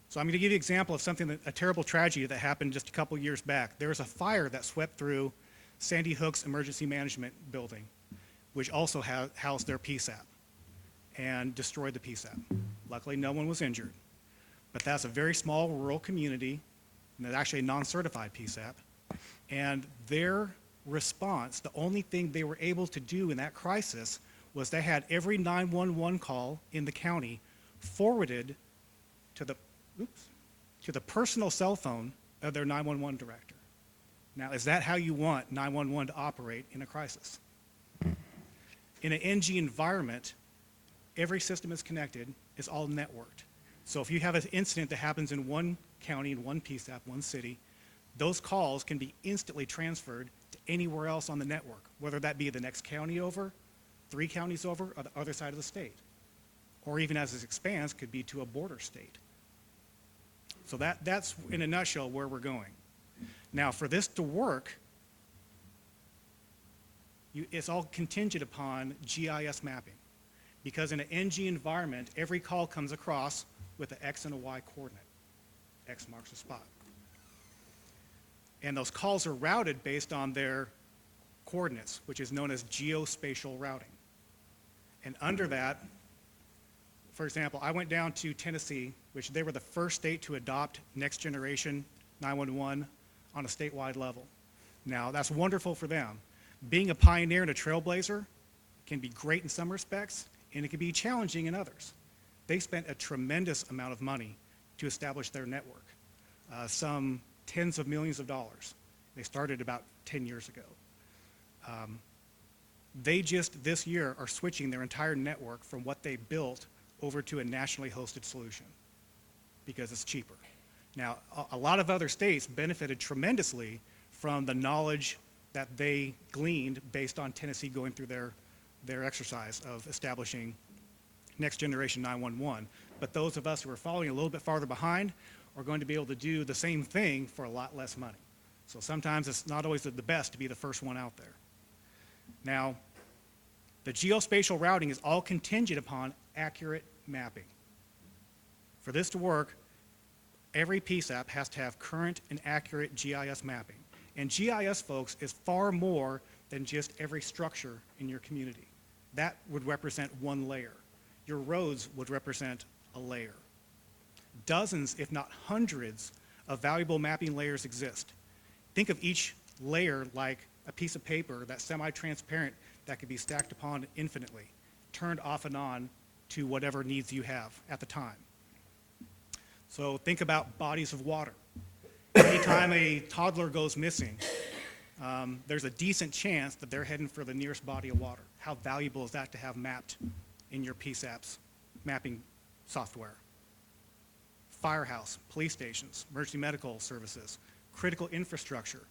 So I'm going to give you an example of something, a terrible tragedy that happened just a couple years back. There was a fire that swept through Sandy Hook's emergency management building, which also housed their PSAP, and destroyed the PSAP. Luckily, no one was injured. But that's a very small rural community, and it's actually a non-certified PSAP. And their response, the only thing they were able to do in that crisis was they had every 911 call in the county forwarded to the personal cell phone of their 911 director. Now, is that how you want 911 to operate in a crisis? In an NG environment, every system is connected, it's all networked. So if you have an incident that happens in one county, in one PSAP, one city, those calls can be instantly transferred to anywhere else on the network, whether that be the next county over, 3 counties over, or the other side of the state. Or even as it expands, could be to a border state. So that's, in a nutshell, where we're going. Now, for this to work, it's all contingent upon GIS mapping. Because in an NG environment, every call comes across with an X and a Y coordinate. X marks the spot. And those calls are routed based on their coordinates, which is known as geospatial routing. And under that, for example, I went down to Tennessee, which they were the first state to adopt Next Generation 911 on a statewide level. Now, that's wonderful for them. Being a pioneer and a trailblazer, can be great in some respects, and it can be challenging in others. They spent a tremendous amount of money to establish their network, some tens of millions of dollars. They started about 10 years ago. They just this year are switching their entire network from what they built over to a nationally hosted solution because it's cheaper. Now, a lot of other states benefited tremendously from the knowledge that they gleaned based on Tennessee going through their exercise of establishing next generation 911. But those of us who are following a little bit farther behind are going to be able to do the same thing for a lot less money. So sometimes it's not always the best to be the first one out there. Now, the geospatial routing is all contingent upon accurate mapping. For this to work, every PSAP has to have current and accurate GIS mapping. And GIS, folks, is far more than just every structure in your community. That would represent one layer. Your roads would represent a layer. Dozens, if not hundreds, of valuable mapping layers exist. Think of each layer like a piece of paper that's semi-transparent that could be stacked upon infinitely, turned off and on to whatever needs you have at the time. So think about bodies of water. Anytime a toddler goes missing, there's a decent chance that they're heading for the nearest body of water. How valuable is that to have mapped in your PSAP's mapping software? Firehouse, police stations, emergency medical services, critical infrastructure,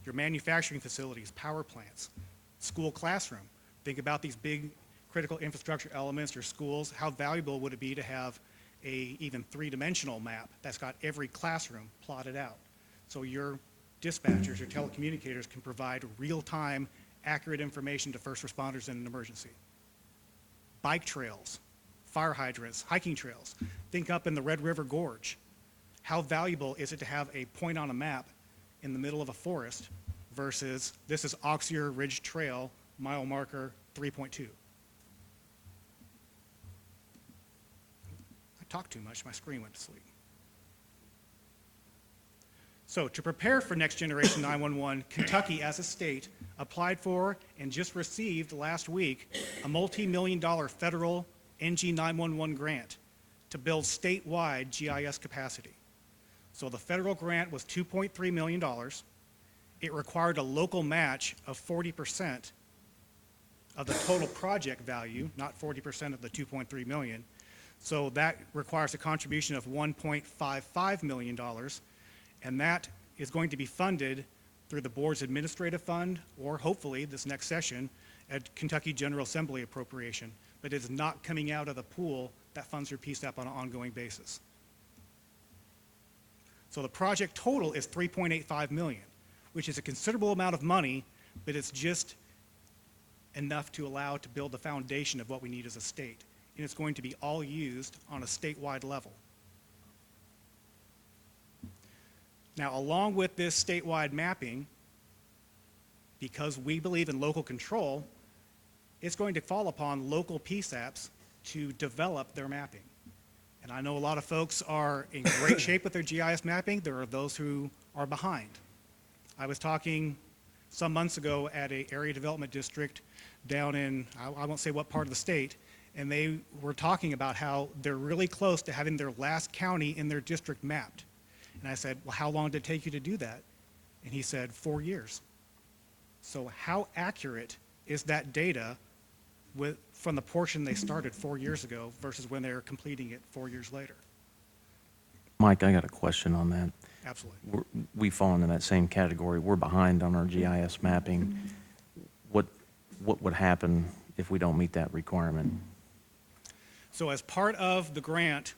your manufacturing facilities, power plants, school classroom. Think about these big critical infrastructure elements, your schools. How valuable would it be to have a even three-dimensional map that's got every classroom plotted out? So your dispatchers, your telecommunicators can provide real-time, accurate information to first responders in an emergency. Bike trails, fire hydrants, hiking trails. Think up in the Red River Gorge. How valuable is it to have a point on a map in the middle of a forest versus this is Oxier Ridge Trail, mile marker 3.2. I talked too much, my screen went to sleep. So to prepare for Next Generation 911, Kentucky as a state applied for and just received last week a multi-million-dollar federal NG 911 grant to build statewide GIS capacity. So the federal grant was $2.3 million. It required a local match of 40% of the total project value, not 40% of the $2.3 million. So that requires a contribution of $1.55 million, and that is going to be funded through the board's administrative fund or hopefully this next session at Kentucky General Assembly appropriation, but it is not coming out of the pool that funds your PSAP on an ongoing basis. So the project total is $3.85 million, which is a considerable amount of money, but it's just enough to allow to build the foundation of what we need as a state. And it's going to be all used on a statewide level. Now, along with this statewide mapping, because we believe in local control, it's going to fall upon local PSAPs to develop their mapping. And I know a lot of folks are in great shape with their GIS mapping. There are those who are behind. I was talking some months ago at an area development district down in, I won't say what part of the state, and they were talking about how they're really close to having their last county in their district mapped. And I said, well, how long did it take you to do that? And he said, 4 years. So how accurate is that data from the portion they started 4 years ago versus when they're completing it 4 years later? Mike, I got a question on that. Absolutely. We fall into that same category. We're behind on our GIS mapping. What would happen if we don't meet that requirement? So as part of the grant,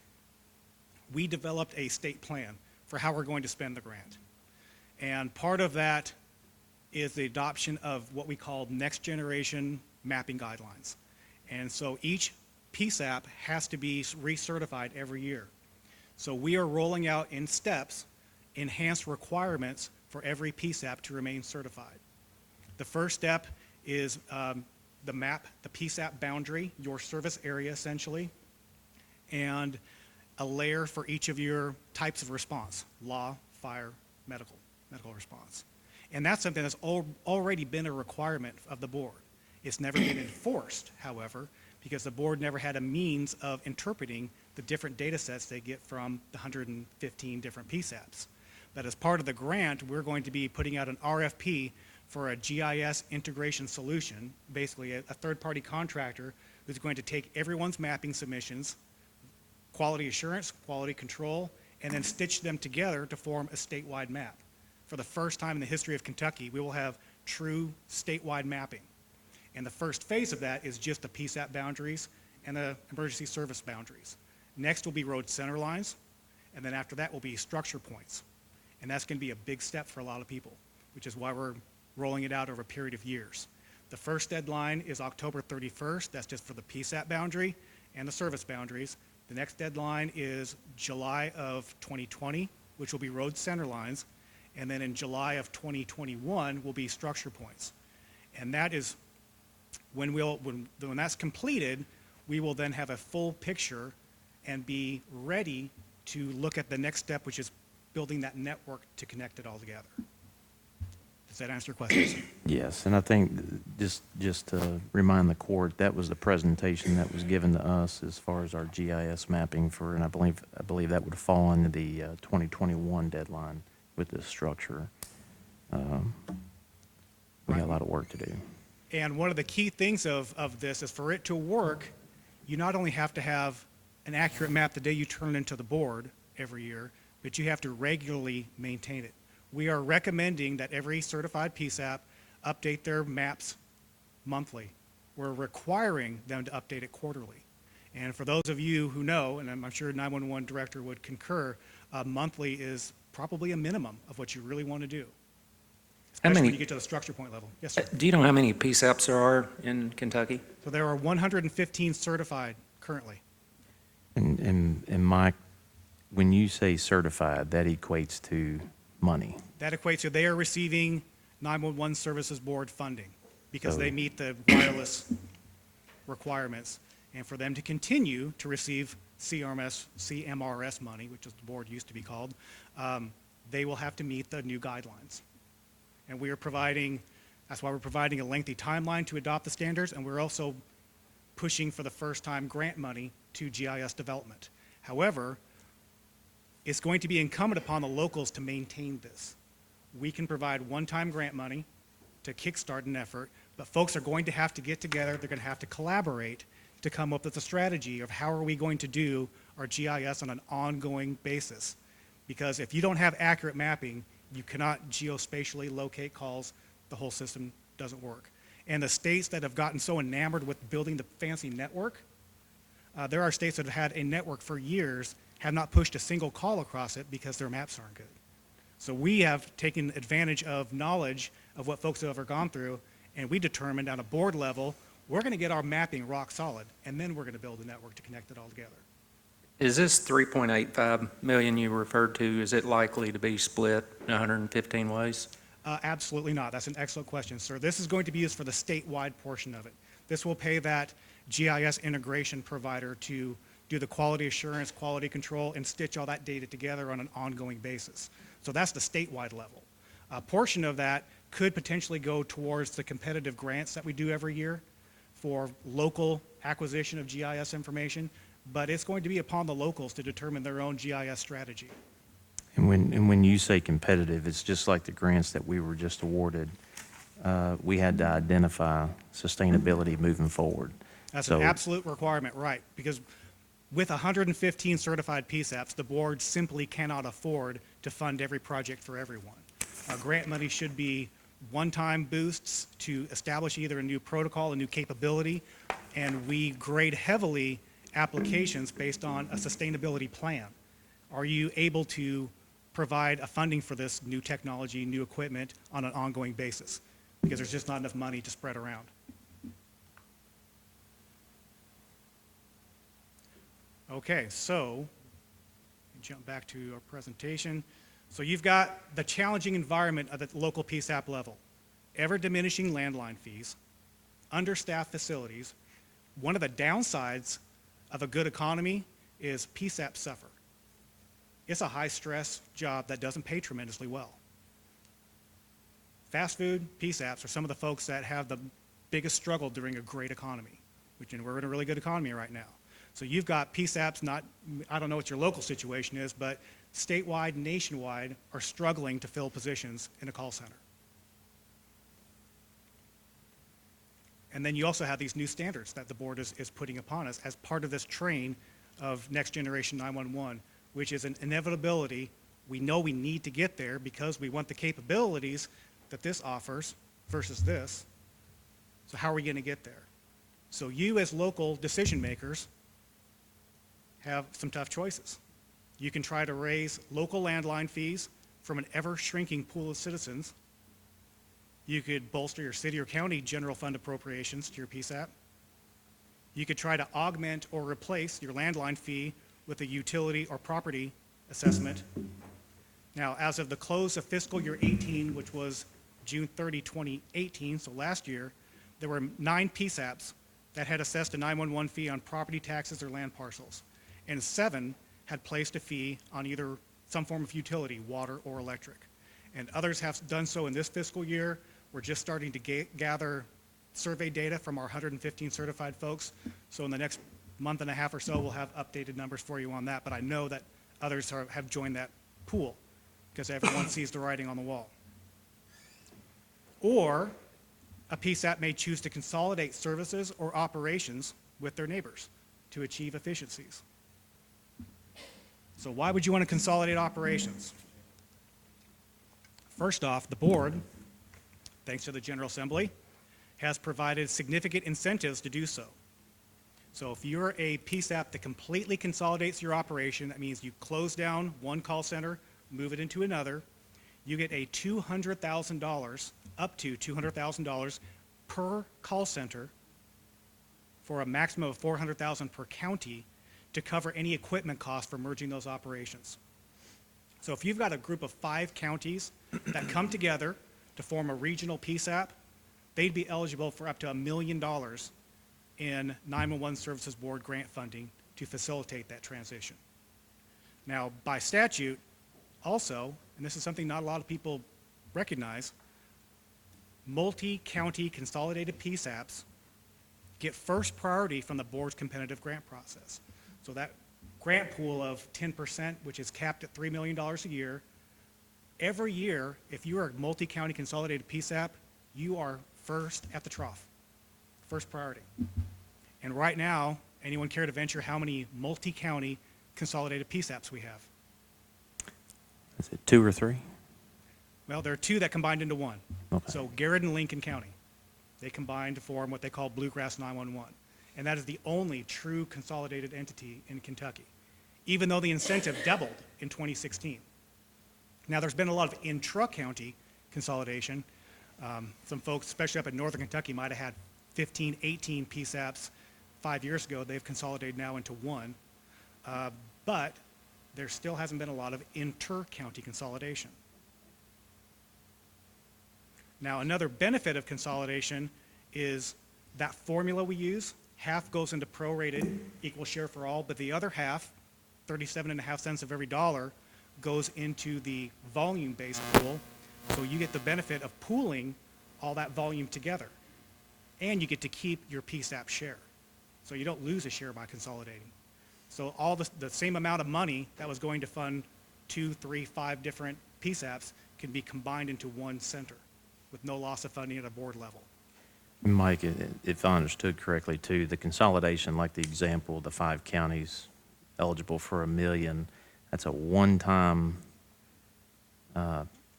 we developed a state plan for how we're going to spend the grant. And part of that is the adoption of what we call next generation mapping guidelines. And so each PSAP has to be recertified every year. So we are rolling out in steps enhanced requirements for every PSAP to remain certified. The first step is the map, the PSAP boundary, your service area essentially, and a layer for each of your types of response, law, fire, medical response. And that's something that's already been a requirement of the board. It's never been enforced, however, because the board never had a means of interpreting the different data sets they get from the 115 different PSAPs. But as part of the grant, we're going to be putting out an RFP for a GIS integration solution, basically a third-party contractor who's going to take everyone's mapping submissions, quality assurance, quality control, and then stitch them together to form a statewide map. For the first time in the history of Kentucky, we will have true statewide mapping. And the first phase of that is just the PSAP boundaries and the emergency service boundaries. Next will be road center lines, and then after that will be structure points. And that's going to be a big step for a lot of people, which is why we're rolling it out over a period of years. The first deadline is October 31st. That's just for the PSAP boundary and the service boundaries. The next deadline is July of 2020, which will be road center lines. And then in July of 2021 will be structure points. And that is when that's completed, we will then have a full picture and be ready to look at the next step, which is building that network to connect it all together. Does that answer your question? Yes, and I think just to remind the court, that was the presentation that was given to us as far as our GIS mapping for, and I believe that would fall into the 2021 deadline with this structure. We got a lot of work to do. And one of the key things of this is for it to work, you not only have to have an accurate map the day you turn it into the board every year, but you have to regularly maintain it. We are recommending that every certified PSAP update their maps monthly. We're requiring them to update it quarterly. And for those of you who know, and I'm sure 911 director would concur, monthly is probably a minimum of what you really want to do, especially when you get to the structure point level. Yes, sir. Do you know how many PSAPs there are in Kentucky? So there are 115 certified currently. And Mike, when you say certified, that equates to money. That equates to they are receiving 911 Services Board funding because So- they meet the wireless requirements. And for them to continue to receive CMRS money, which is the board used to be called, they will have to meet the new guidelines. And we are providing, that's why we're providing a lengthy timeline to adopt the standards, and we're also pushing for the first time grant money to GIS development. However, it's going to be incumbent upon the locals to maintain this. We can provide one-time grant money to kickstart an effort, but folks are going to have to get together, they're going to have to collaborate to come up with a strategy of how are we going to do our GIS on an ongoing basis. Because if you don't have accurate mapping, you cannot geospatially locate calls, the whole system doesn't work. And the states that have gotten so enamored with building the fancy network, there are states that have had a network for years, have not pushed a single call across it because their maps aren't good. So we have taken advantage of knowledge of what folks have ever gone through, and we determined on a board level, we're going to get our mapping rock solid, and then we're going to build a network to connect it all together. Is this 3.85 million you referred to, is it likely to be split 115 ways? Absolutely not. That's an excellent question, sir. This is going to be used for the statewide portion of it. This will pay that GIS integration provider to do the quality assurance, quality control, and stitch all that data together on an ongoing basis. So that's the statewide level. A portion of that could potentially go towards the competitive grants that we do every year for local acquisition of GIS information, but it's going to be upon the locals to determine their own GIS strategy. And when you say competitive, it's just like the grants that we were just awarded. We had to identify sustainability moving forward. That's So- an absolute requirement, right? Because with 115 certified PSAPs, the board simply cannot afford to fund every project for everyone. Grant money should be one-time boosts to establish either a new protocol, a new capability, and we grade heavily applications based on a sustainability plan. Are you able to provide a funding for this new technology, new equipment on an ongoing basis? Because there's just not enough money to spread around. Okay, so jump back to our presentation. So you've got the challenging environment at the local PSAP level, ever diminishing landline fees, understaffed facilities. One of the downsides of a good economy is PSAP suffer. It's a high-stress job that doesn't pay tremendously well. Fast food, PSAPs are some of the folks that have the biggest struggle during a great economy, which, we're in a really good economy right now. So you've got PSAPs, I don't know what your local situation is, but statewide, nationwide are struggling to fill positions in a call center. And then you also have these new standards that the board is putting upon us as part of this train of next generation 911, which is an inevitability. We know we need to get there because we want the capabilities that this offers versus this. So how are we going to get there? So you as local decision makers have some tough choices. You can try to raise local landline fees from an ever-shrinking pool of citizens. You could bolster your city or county general fund appropriations to your PSAP. You could try to augment or replace your landline fee with a utility or property assessment. Now, as of the close of fiscal year 18, which was June 30, 2018, so last year, there were 9 PSAPs that had assessed a 911 fee on property taxes or land parcels, and 7 had placed a fee on either some form of utility, water or electric. And others have done so in this fiscal year. We're just starting to gather survey data from our 115 certified folks. So in the next month and a half or so, we'll have updated numbers for you on that. But I know that others have joined that pool because everyone sees the writing on the wall. Or a PSAP may choose to consolidate services or operations with their neighbors to achieve efficiencies. So why would you want to consolidate operations? First off, the board, thanks to the General Assembly, has provided significant incentives to do so. So if you're a PSAP that completely consolidates your operation, that means you close down one call center, move it into another, you get a $200,000, up to $200,000 per call center for a maximum of $400,000 per county to cover any equipment costs for merging those operations. So if you've got a group of 5 counties that come together to form a regional PSAP, they'd be eligible for up to $1 million in 911 Services Board grant funding to facilitate that transition. Now, by statute, also, and this is something not a lot of people recognize, multi-county consolidated PSAPs get first priority from the board's competitive grant process. So that grant pool of 10%, which is capped at $3 million a year, every year, if you are a multi-county consolidated PSAP, you are first at the trough, first priority. And right now, anyone care to venture how many multi-county consolidated PSAPs we have? Is it 2 or 3? Well, there are 2 that combined into one. Okay. So Garrett and Lincoln County, they combined to form what they call Bluegrass 911. And that is the only true consolidated entity in Kentucky, even though the incentive doubled in 2016. Now, there's been a lot of intra-county consolidation. Some folks, especially up in northern Kentucky, might have had 15, 18 PSAPs 5 years ago. They've consolidated now into one. But there still hasn't been a lot of inter-county consolidation. Now, another benefit of consolidation is that formula we use, half goes into prorated equal share for all, but the other half, 37.5 cents of every dollar, goes into the volume-based pool. So you get the benefit of pooling all that volume together. And you get to keep your PSAP share. So you don't lose a share by consolidating. So all the same amount of money that was going to fund 2, 3, 5 different PSAPs can be combined into one center with no loss of funding at a board level. Mike, if I understood correctly too, the consolidation, like the example, the 5 counties eligible for $1 million, that's a one-time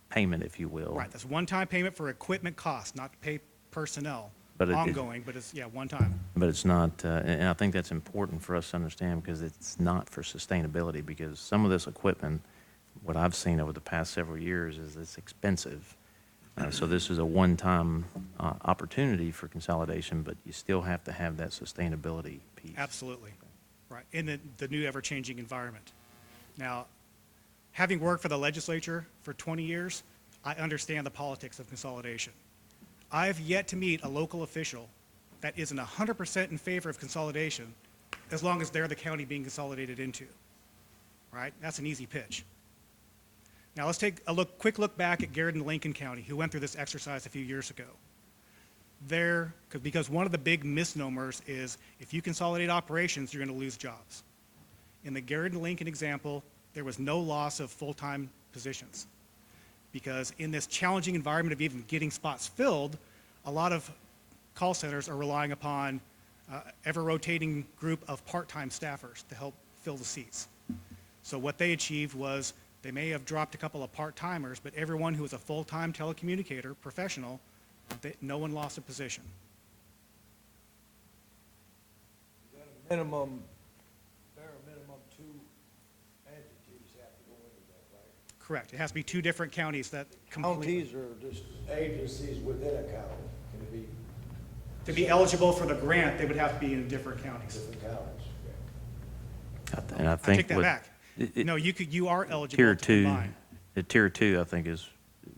payment, if you will. Right, that's one-time payment for equipment costs, not to pay personnel, But ongoing, but it's, one time. But it's not, and I think that's important for us to understand because it's not for sustainability, because some of this equipment, what I've seen over the past several years is it's expensive. So this is a one-time opportunity for consolidation, but you still have to have that sustainability piece. Absolutely, right, in the new ever-changing environment. Now, having worked for the legislature for 20 years, I understand the politics of consolidation. I've yet to meet a local official that isn't 100% in favor of consolidation as long as they're the county being consolidated into, right? That's an easy pitch. Now let's take a quick look back at Garrett and Lincoln County, who went through this exercise a few years ago. because one of the big misnomers is if you consolidate operations, you're going to lose jobs. In the Garrett and Lincoln example, there was no loss of full-time positions, because in this challenging environment of even getting spots filled, a lot of call centers are relying upon ever-rotating group of part-time staffers to help fill the seats. So what they achieved was they may have dropped a couple of part-timers, but everyone who was a full-time telecommunicator, professional, no one lost a position. Minimum, bare minimum, 2 entities have to go into that, right? Correct. It has to be 2 different counties that complete. Counties or just agencies within a county? Can it be To be eligible for the grant, they would have to be in different counties. different counties? And I I think take that with back. it- No, you are eligible Tier to 2, combine. the Tier 2, I think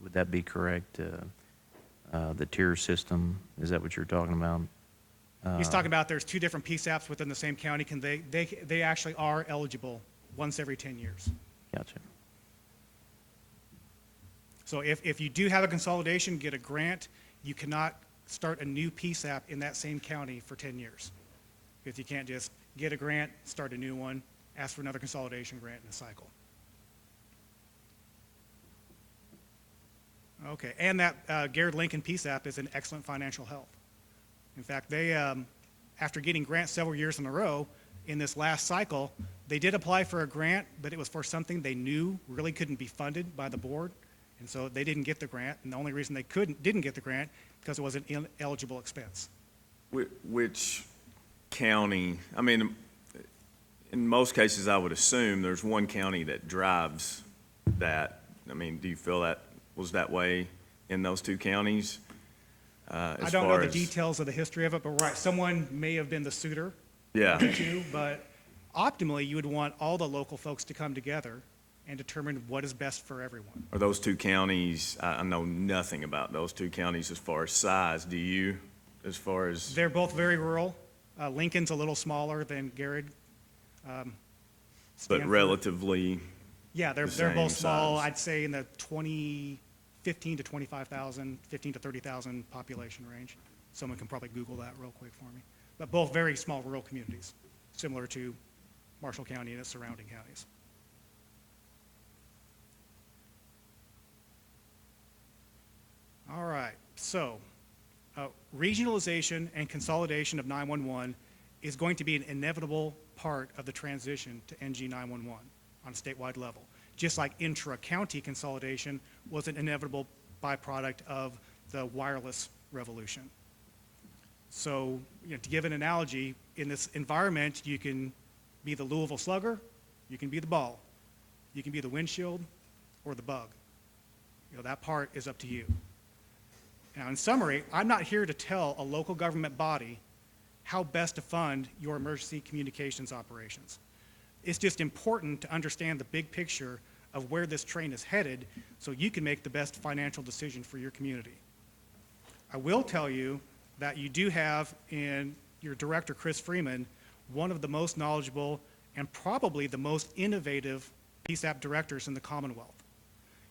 would that be correct? The tier system, is that what you're talking about? He's talking about there's 2 different PSAPs within the same county. They actually are eligible once every 10 years. Gotcha. So if you do have a consolidation, get a grant, you cannot start a new PSAP in that same county for 10 years. Because you can't just get a grant, start a new one, ask for another consolidation grant in a cycle. Okay, and that Garrett Lincoln PSAP is in excellent financial health. In fact, they, after getting grants several years in a row, in this last cycle, they did apply for a grant, but it was for something they knew really couldn't be funded by the board, and so they didn't get the grant. And the only reason they didn't get the grant because it was an ineligible expense. Which county, I mean, in most cases, I would assume there's one county that drives that. I mean, do you feel that was that way in those 2 counties? I don't know the details of the history of it, but right, someone may have been the suitor. Yeah. Too, but optimally, you would want all the local folks to come together and determine what is best for everyone. Are those 2 counties, I know nothing about those 2 counties as far as size. Do you, as far as? They're both very rural. Lincoln's a little smaller than Garrett. But Stanford. relatively, Yeah, they're same both small. size. I'd say in the 15 to 25,000, 15 to 30,000 population range. Someone can probably Google that real quick for me. But both very small rural communities, similar to Marshall County and its surrounding counties. All right, so regionalization and consolidation of 911 is going to be an inevitable part of the transition to NG 911 on a statewide level. Just like intra-county consolidation was an inevitable byproduct of the wireless revolution. So, to give an analogy, in this environment, you can be the Louisville Slugger, you can be the ball, you can be the windshield, or the bug. That part is up to you. Now, in summary, I'm not here to tell a local government body how best to fund your emergency communications operations. It's just important to understand the big picture of where this train is headed so you can make the best financial decision for your community. I will tell you that you do have in your director, Chris Freeman, one of the most knowledgeable and probably the most innovative PSAP directors in the Commonwealth.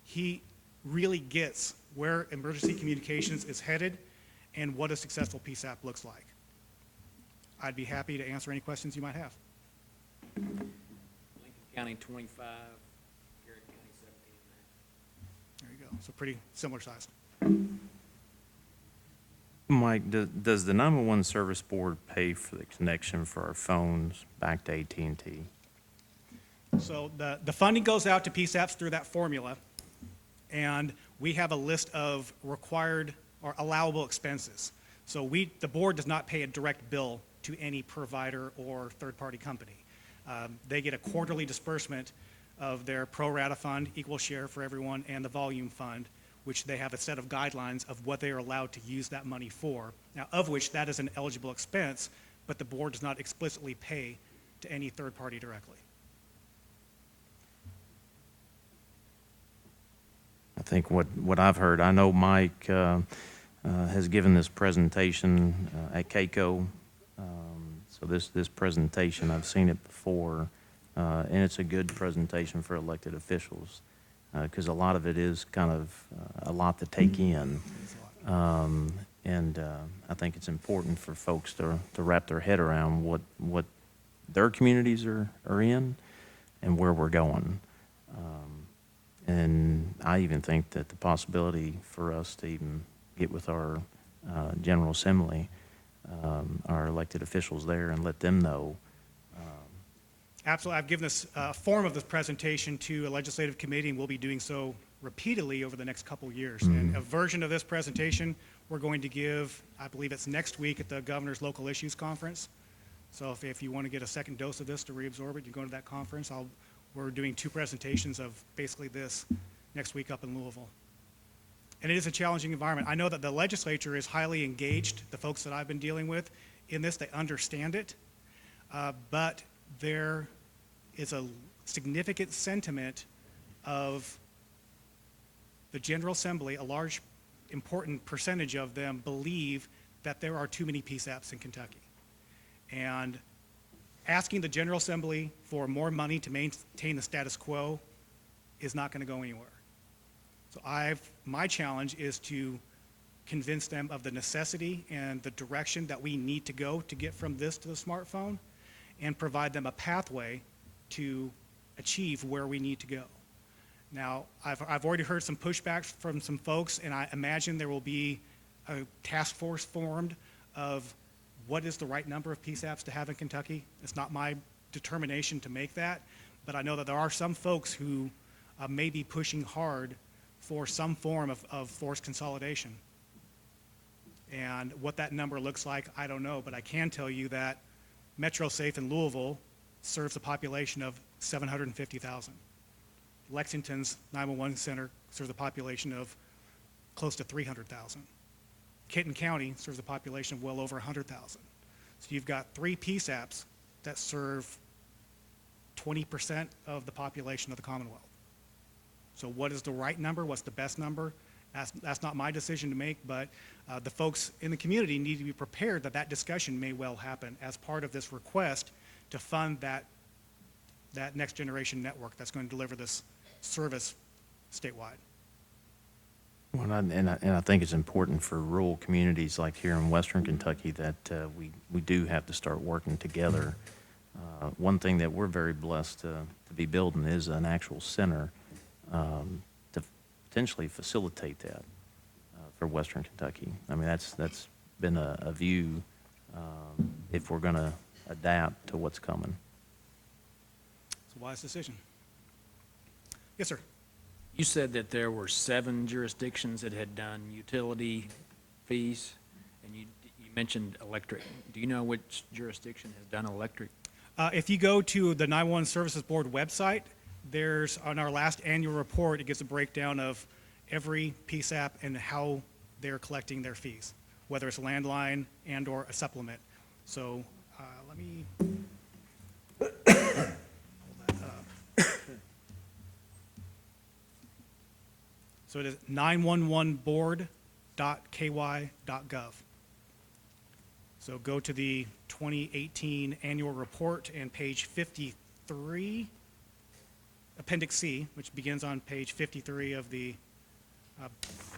He really gets where emergency communications is headed and what a successful PSAP looks like. I'd be happy to answer any questions you might have. Lincoln County 25, Garrett County 17.5. There you go. So pretty similar size. Mike, does the 911 Service Board pay for the connection for our phones back to AT&T? So the funding goes out to PSAPs through that formula, and we have a list of required or allowable expenses. So the board does not pay a direct bill to any provider or third-party company. They get a quarterly disbursement of their pro rata fund, equal share for everyone, and the volume fund, which they have a set of guidelines of what they are allowed to use that money for. Now, of which that is an eligible expense, but the board does not explicitly pay to any third party directly. I think what I've heard, I know Mike has given this presentation at CAECO. So this presentation, I've seen it before, and it's a good presentation for elected officials because a lot of it is kind of a lot to take in. And I think it's important for folks to wrap their head around what their communities are in and where we're going. And I even think that the possibility for us to even get with our General Assembly, our elected officials there, and let them know. Absolutely. I've given this form of this presentation to a legislative committee, and we'll be doing so repeatedly over the next couple of years. And a version of this presentation we're going to give, I believe it's next week at the Governor's Local Issues Conference. So if you want to get a second dose of this to reabsorb it, you go to that conference. We're doing 2 presentations of basically this next week up in Louisville. And it is a challenging environment. I know that the legislature is highly engaged, the folks that I've been dealing with in this, they understand it. But there is a significant sentiment of the General Assembly, a large, important percentage of them believe that there are too many PSAPs in Kentucky. And asking the General Assembly for more money to maintain the status quo is not going to go anywhere. So my challenge is to convince them of the necessity and the direction that we need to go to get from this to the smartphone, and provide them a pathway to achieve where we need to go. Now, I've already heard some pushback from some folks, and I imagine there will be a task force formed of what is the right number of PSAPs to have in Kentucky. It's not my determination to make that, but I know that there are some folks who may be pushing hard for some form of forced consolidation. And what that number looks like, I don't know, but I can tell you that MetroSafe in Louisville serves a population of 750,000. Lexington's 911 center serves a population of close to 300,000. Kenton County serves a population of well over 100,000. So you've got 3 PSAPs that serve 20% of the population of the Commonwealth. So what is the right number? What's the best number? That's not my decision to make, but the folks in the community need to be prepared that that discussion may well happen as part of this request to fund that next generation network that's going to deliver this service statewide. Well, and I think it's important for rural communities like here in Western Kentucky that we do have to start working together. One thing that we're very blessed to be building is an actual center to potentially facilitate that for Western Kentucky. I mean, that's been a view if we're going to adapt to what's coming. It's a wise decision. Yes, sir. You said that there were 7 jurisdictions that had done utility fees, and you mentioned electric. Do you know which jurisdiction has done electric? If you go to the 911 Services Board website, there's, on our last annual report, it gives a breakdown of every PSAP and how they're collecting their fees, whether it's a landline and or a supplement. So let me pull that up. So it is 911board.ky.gov. So go to the 2018 annual report and page 53, Appendix C, which begins on page 53 of the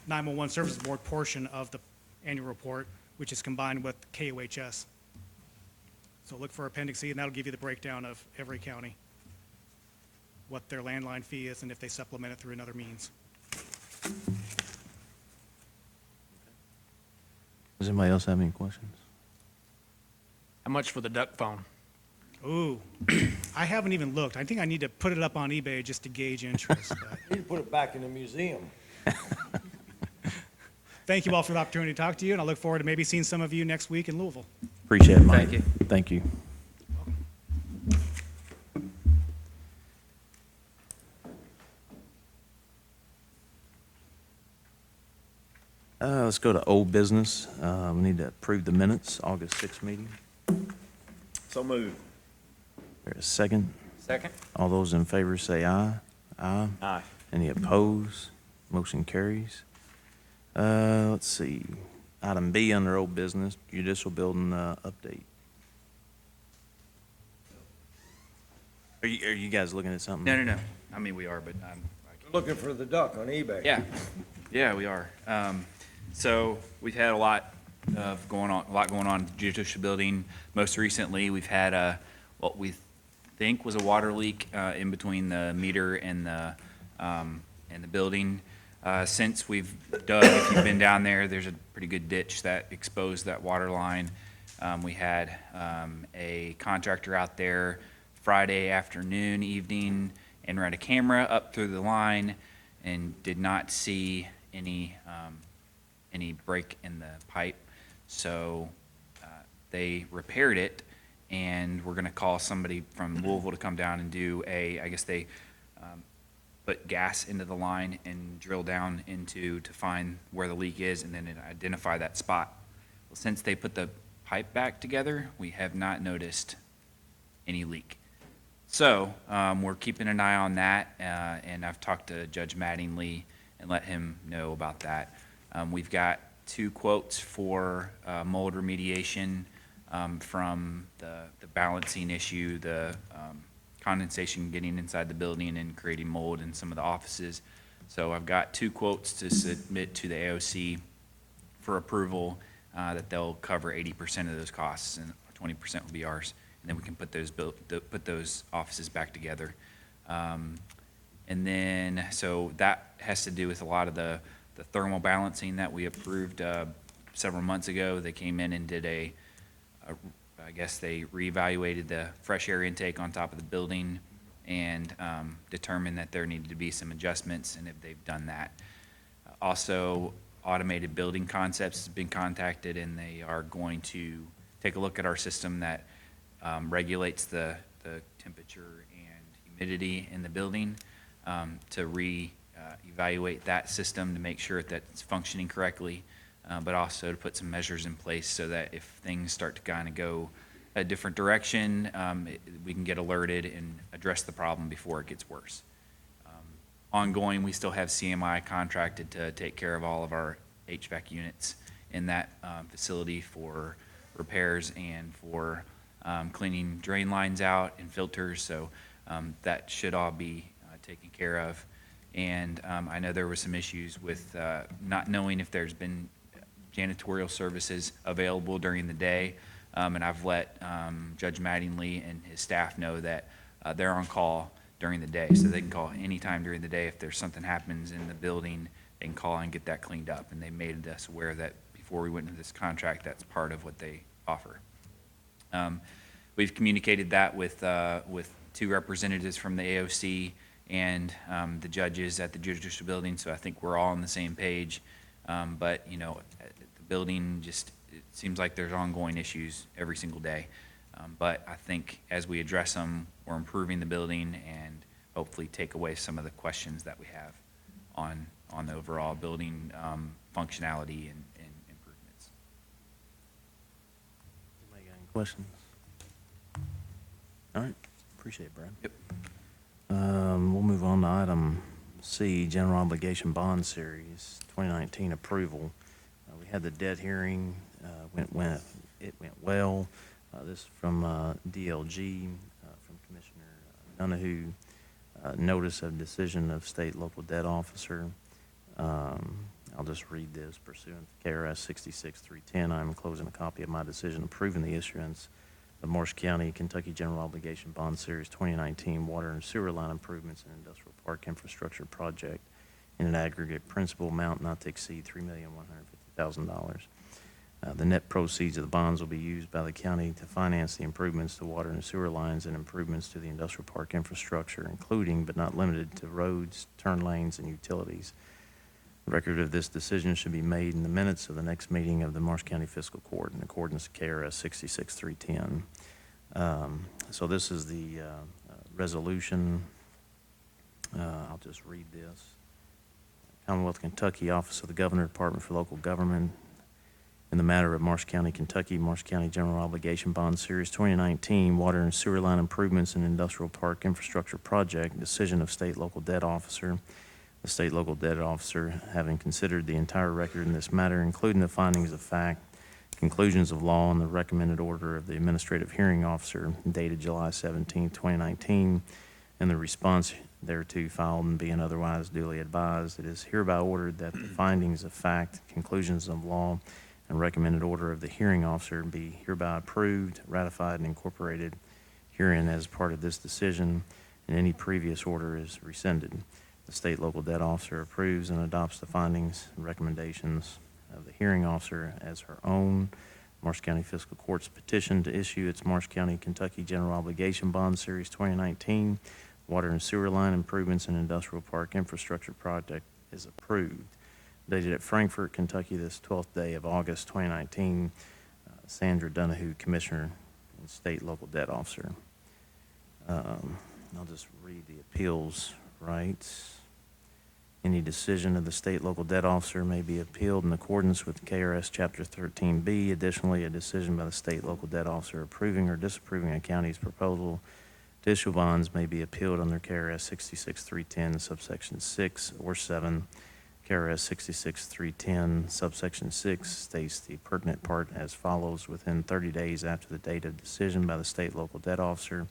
911 Services Board portion of the annual report, which is combined with KOHS. So look for Appendix C, and that'll give you the breakdown of every county, what their landline fee is, and if they supplement it through another means. Does anybody else have any questions? How much for the duck phone? Ooh, I haven't even looked. I think I need to put it up on eBay just to gauge interest. But You need to put it back in the museum. thank you all for the opportunity to talk to you, and I look forward to maybe seeing some of you next week in Louisville. Appreciate it, Mike. Thank you. Thank you. Let's go to old business. We need to approve the minutes, August 6th meeting. So moved. There's a second. Second? All those in favor say aye. Aye. Aye. Any opposed? Motion carries. Let's see. Item B under old business, judicial building update. Are you guys looking at something? No. I mean, we are, but Looking for the duck on eBay. yeah, we are. So we've had a lot of going on, a lot going on in the Judicial Building. Most recently, we've had what we think was a water leak in between the meter and the building. Since we've dug, if you've been down there, there's a pretty good ditch that exposed that water line. We had a contractor out there Friday afternoon, evening, and ran a camera up through the line and did not see any break in the pipe. So they repaired it, and we're going to call somebody from Louisville to come down and do I guess they put gas into the line and drill down to find where the leak is and then identify that spot. Well, since they put the pipe back together, we have not noticed any leak. So we're keeping an eye on that, and I've talked to Judge Mattingly and let him know about that. We've got 2 quotes for mold remediation from the balancing issue, the condensation getting inside the building and creating mold in some of the offices. So I've got 2 quotes to submit to the AOC for approval that they'll cover 80% of those costs, and 20% will be ours. And then we can put those offices back together. And then, so that has to do with a lot of the thermal balancing that we approved several months ago. They came in and did I guess they reevaluated the fresh air intake on top of the building and determined that there needed to be some adjustments, and if they've done that. Also, Automated Building Concepts has been contacted, and they are going to take a look at our system that regulates the temperature and humidity in the building to evaluate that system to make sure that it's functioning correctly, but also to put some measures in place so that if things start to kind of go a different direction, we can get alerted and address the problem before it gets worse. Ongoing, we still have CMI contracted to take care of all of our HVAC units in that facility for repairs and for cleaning drain lines out and filters, so that should all be taken care of. And I know there were some issues with not knowing if there's been janitorial services available during the day, and I've let Judge Mattingly and his staff know that they're on call during the day, so they can call anytime during the day if there's something happens in the building. They can call and get that cleaned up, and they made us aware that before we went into this contract, that's part of what they offer. We've communicated that with 2 representatives from the AOC and the judges at the Judicial Building, so I think we're all on the same page. But, you know, the building just, it seems like there's ongoing issues every single day. But I think as we address them, we're improving the building and hopefully take away some of the questions that we have on the overall building functionality and improvements. Anybody got any questions? All right, appreciate it, Brad. Yep. We'll move on to item C, General Obligation Bond Series 2019 approval. We had the debt hearing, it went well. This is from DLG, from Commissioner Donahue. Notice of decision of state local debt officer. I'll just read this. Pursuant to KRS 66310, I am enclosing a copy of my decision approving the issuance of Morris County, Kentucky General Obligation Bond Series 2019 Water and Sewer Line Improvements and Industrial Park Infrastructure Project in an aggregate principal amount not to exceed $3,150,000. The net proceeds of the bonds will be used by the county to finance the improvements to water and sewer lines and improvements to the industrial park infrastructure, including but not limited to roads, turn lanes, and utilities. The record of this decision should be made in the minutes of the next meeting of the Morris County Fiscal Court in accordance with KRS 66310. So this is the resolution. I'll just read this. Commonwealth of Kentucky, Office of the Governor, Department for Local Government, in the matter of Morris County, Kentucky, Morris County General Obligation Bond Series 2019 Water and Sewer Line Improvements and Industrial Park Infrastructure Project, decision of State Local Debt Officer. The State Local Debt Officer, having considered the entire record in this matter, including the findings of fact, conclusions of law, and the recommended order of the Administrative Hearing Officer dated July 17, 2019, and the response thereto filed and being otherwise duly advised, it is hereby ordered that the findings of fact, conclusions of law, and recommended order of the hearing officer be hereby approved, ratified, and incorporated herein as part of this decision, and any previous order is rescinded. The state local debt officer approves and adopts the findings and recommendations of the hearing officer as her own. Marsh County Fiscal Court's petition to issue its Marsh County, Kentucky General Obligation Bond Series 2019 Water and Sewer Line Improvements and Industrial Park Infrastructure Project is approved. Dated at Frankfort, Kentucky, this 12th day of August 2019, Sandra Donahue, Commissioner and State Local Debt Officer. I'll just read the appeals rights. Any decision of the state local debt officer may be appealed in accordance with KRS Chapter 13B. Additionally, a decision by the state local debt officer approving or disapproving a county's proposal to issue bonds may be appealed under KRS 66310 subsection 6 or 7. KRS 66310 subsection 6 states the pertinent part as follows: within 30 days after the date of decision by the state local debt officer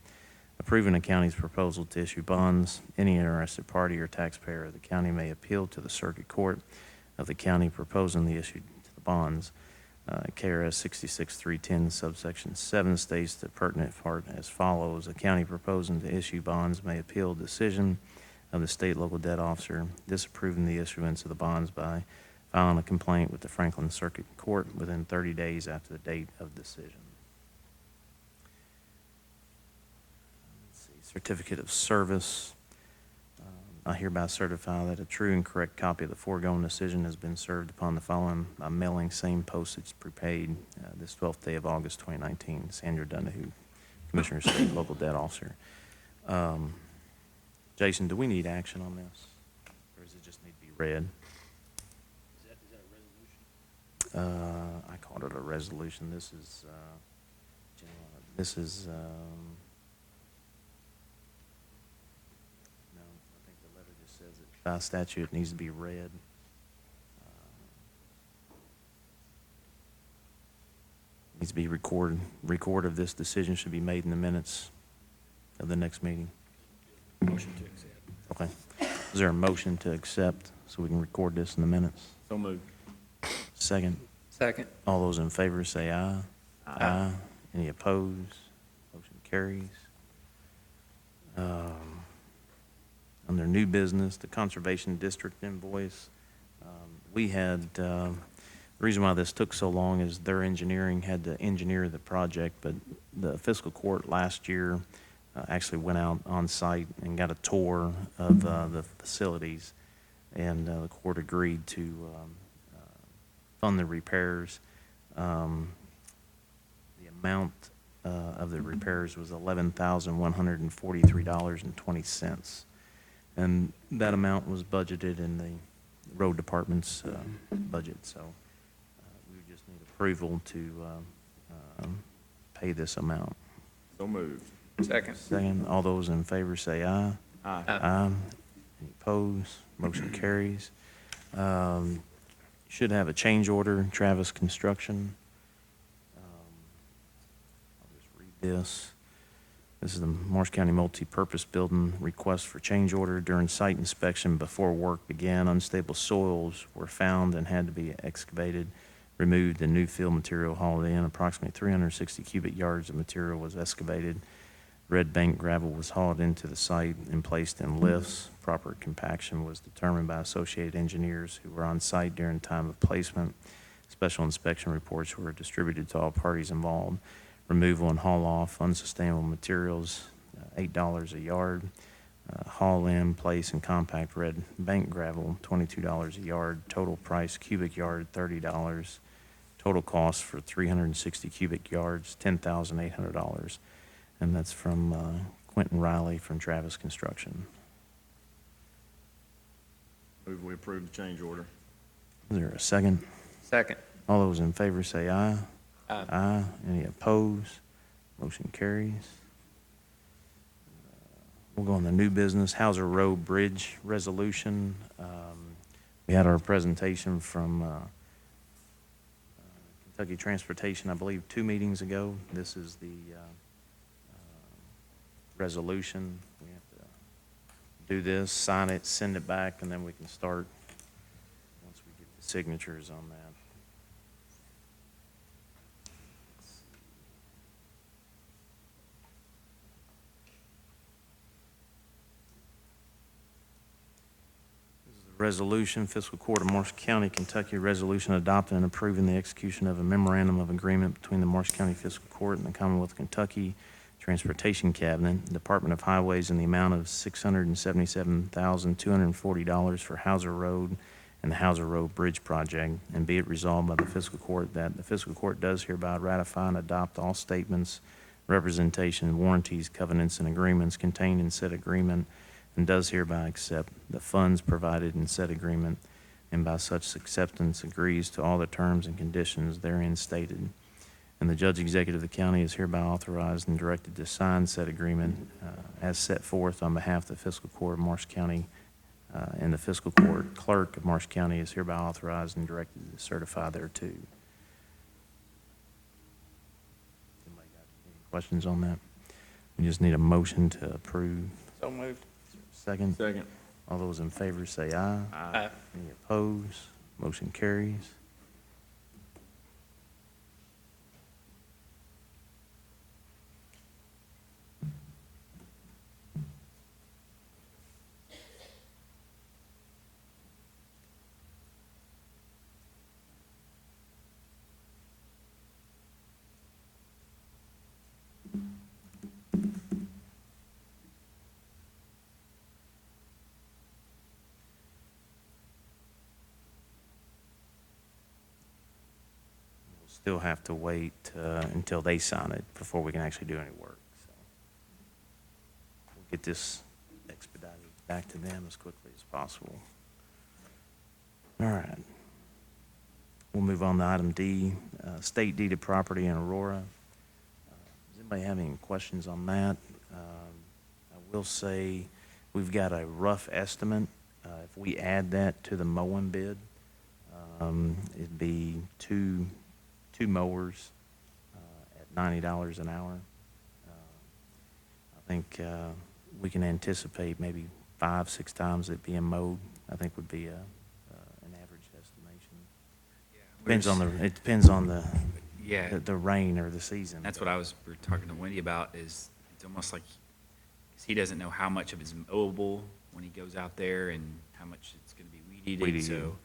approving a county's proposal to issue bonds, any interested party or taxpayer of the county may appeal to the circuit court of the county proposing the issue to the bonds. KRS 66310 subsection 7 states the pertinent part as follows: a county proposing to issue bonds may appeal decision of the state local debt officer disapproving the issuance of the bonds by filing a complaint with the Franklin Circuit Court within 30 days after the date of decision. Certificate of service. I hereby certify that a true and correct copy of the foregoing decision has been served upon the following by mailing same postage prepaid this 12th day of August 2019. Sandra Donahue, Commissioner of State Local Debt Officer. Jason, do we need action on this? Or does it just need to be read? Is that a resolution? I called it a resolution. This is, no, I think the letter just says it. By statute, it needs to be read. Needs to be recorded. Record of this decision should be made in the minutes of the next meeting. Motion to accept. Okay. Is there a motion to accept so we can record this in the minutes? So moved. Second. Second. All those in favor say aye. Aye. Any opposed? Motion carries. Under new business, the Conservation District invoice. We had, the reason why this took so long is their engineering had to engineer the project, but the fiscal court last year actually went out on site and got a tour of the facilities, and the court agreed to fund the repairs. The amount of the repairs was $11,143.20. And that amount was budgeted in the road department's budget, so we would just need approval to pay this amount. So moved. Second. Second, all those in favor say aye. Aye. Aye. Any opposed? Motion carries. Should have a change order, Travis Construction. I'll just read this. This is the Marsh County Multi-Purpose Building request for change order. During site inspection before work began, unstable soils were found and had to be excavated, removed, and new fill material hauled in. Approximately 360 cubic yards of material was excavated. Red bank gravel was hauled into the site and placed in lifts. Proper compaction was determined by associated engineers who were on site during time of placement. Special inspection reports were distributed to all parties involved. Removal and haul off unsustainable materials, $8 a yard. Haul in, place, and compact red bank gravel, $22 a yard. Total price cubic yard, $30. Total cost for 360 cubic yards, $10,800. And that's from Quentin Riley from Travis Construction. Move we approve the change order. Is there a second? Second. All those in favor say aye. Aye. Aye. Any opposed? Motion carries. We'll go on the new business, Hauser Road Bridge Resolution. We had our presentation from Kentucky Transportation, I believe, 2 meetings ago. This is the resolution. We have to do this, sign it, send it back, and then we can start once we get the signatures on that. Resolution, Fiscal Court of Marshall County, Kentucky, resolution adopting and approving the execution of a memorandum of agreement between the Marshall County Fiscal Court and the Commonwealth of Kentucky Transportation Cabinet, Department of Highways, in the amount of $677,240 for Hauser Road and the Hauser Road Bridge Project, and be it resolved by the Fiscal Court that the Fiscal Court does hereby ratify and adopt all statements, representation, warranties, covenants, and agreements contained in said agreement, and does hereby accept the funds provided in said agreement, and by such acceptance agrees to all the terms and conditions therein stated. And the Judge Executive of the county is hereby authorized and directed to sign said agreement as set forth on behalf of the Fiscal Court of Marshall County, and the Fiscal Court Clerk of Marshall County is hereby authorized and directed to certify thereto. Anybody got any questions on that? We just need a motion to approve. So moved. Second? Second. All those in favor say aye. Aye. Any opposed? Motion carries. Still have to wait until they sign it before we can actually do any work. So we'll get this expedited back to them as quickly as possible. All right. We'll move on to item D, state deeded property in Aurora. Does anybody have any questions on that? I will say we've got a rough estimate. If we add that to the mowing bid, it'd be two mowers at $90 an hour. I think we can anticipate maybe 5-6 times it being mowed. I think would be an average estimation. It depends on the rain or the season. That's what we were talking to Wendy about, is it's almost like he doesn't know how much of it is mowable when he goes out there and how much it's going to be weed-eated. So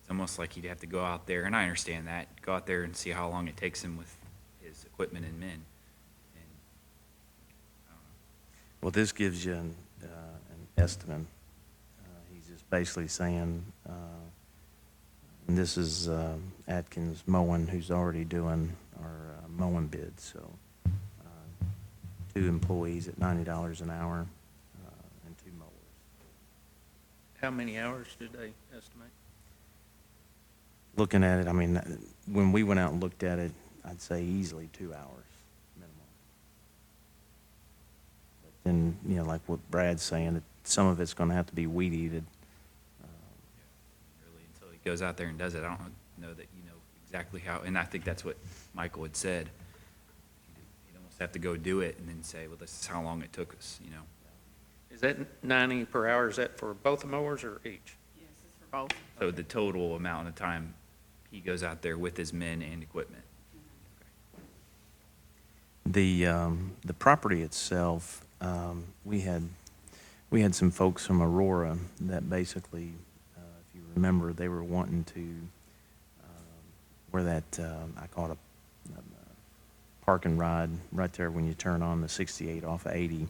it's almost like he'd have to go out there, and I understand that, go out there and see how long it takes him with his equipment and men. And I don't know. Well, this gives you an estimate. He's just basically saying, and this is Atkins Mowing, who's already doing our mowing bid. So 2 employees at $90 an hour and 2 mowers. How many hours did they estimate? Looking at it, I mean, when we went out and looked at it, I'd say easily 2 hours minimum. But then, like what Brad's saying, some of it's going to have to be weed eated. Really, until he goes out there and does it, I don't know that you know exactly how, and I think that's what Michael had said. He'd almost have to go do it and then say, well, this is how long it took us, Is that 90 per hour, is that for both the mowers or each? Yes, it's for both. So the total amount of time he goes out there with his men and equipment. The property itself, we had some folks from Aurora that basically, if you remember, they were wanting to, where that, I call it a park and ride right there when you turn on the 68 off of 80.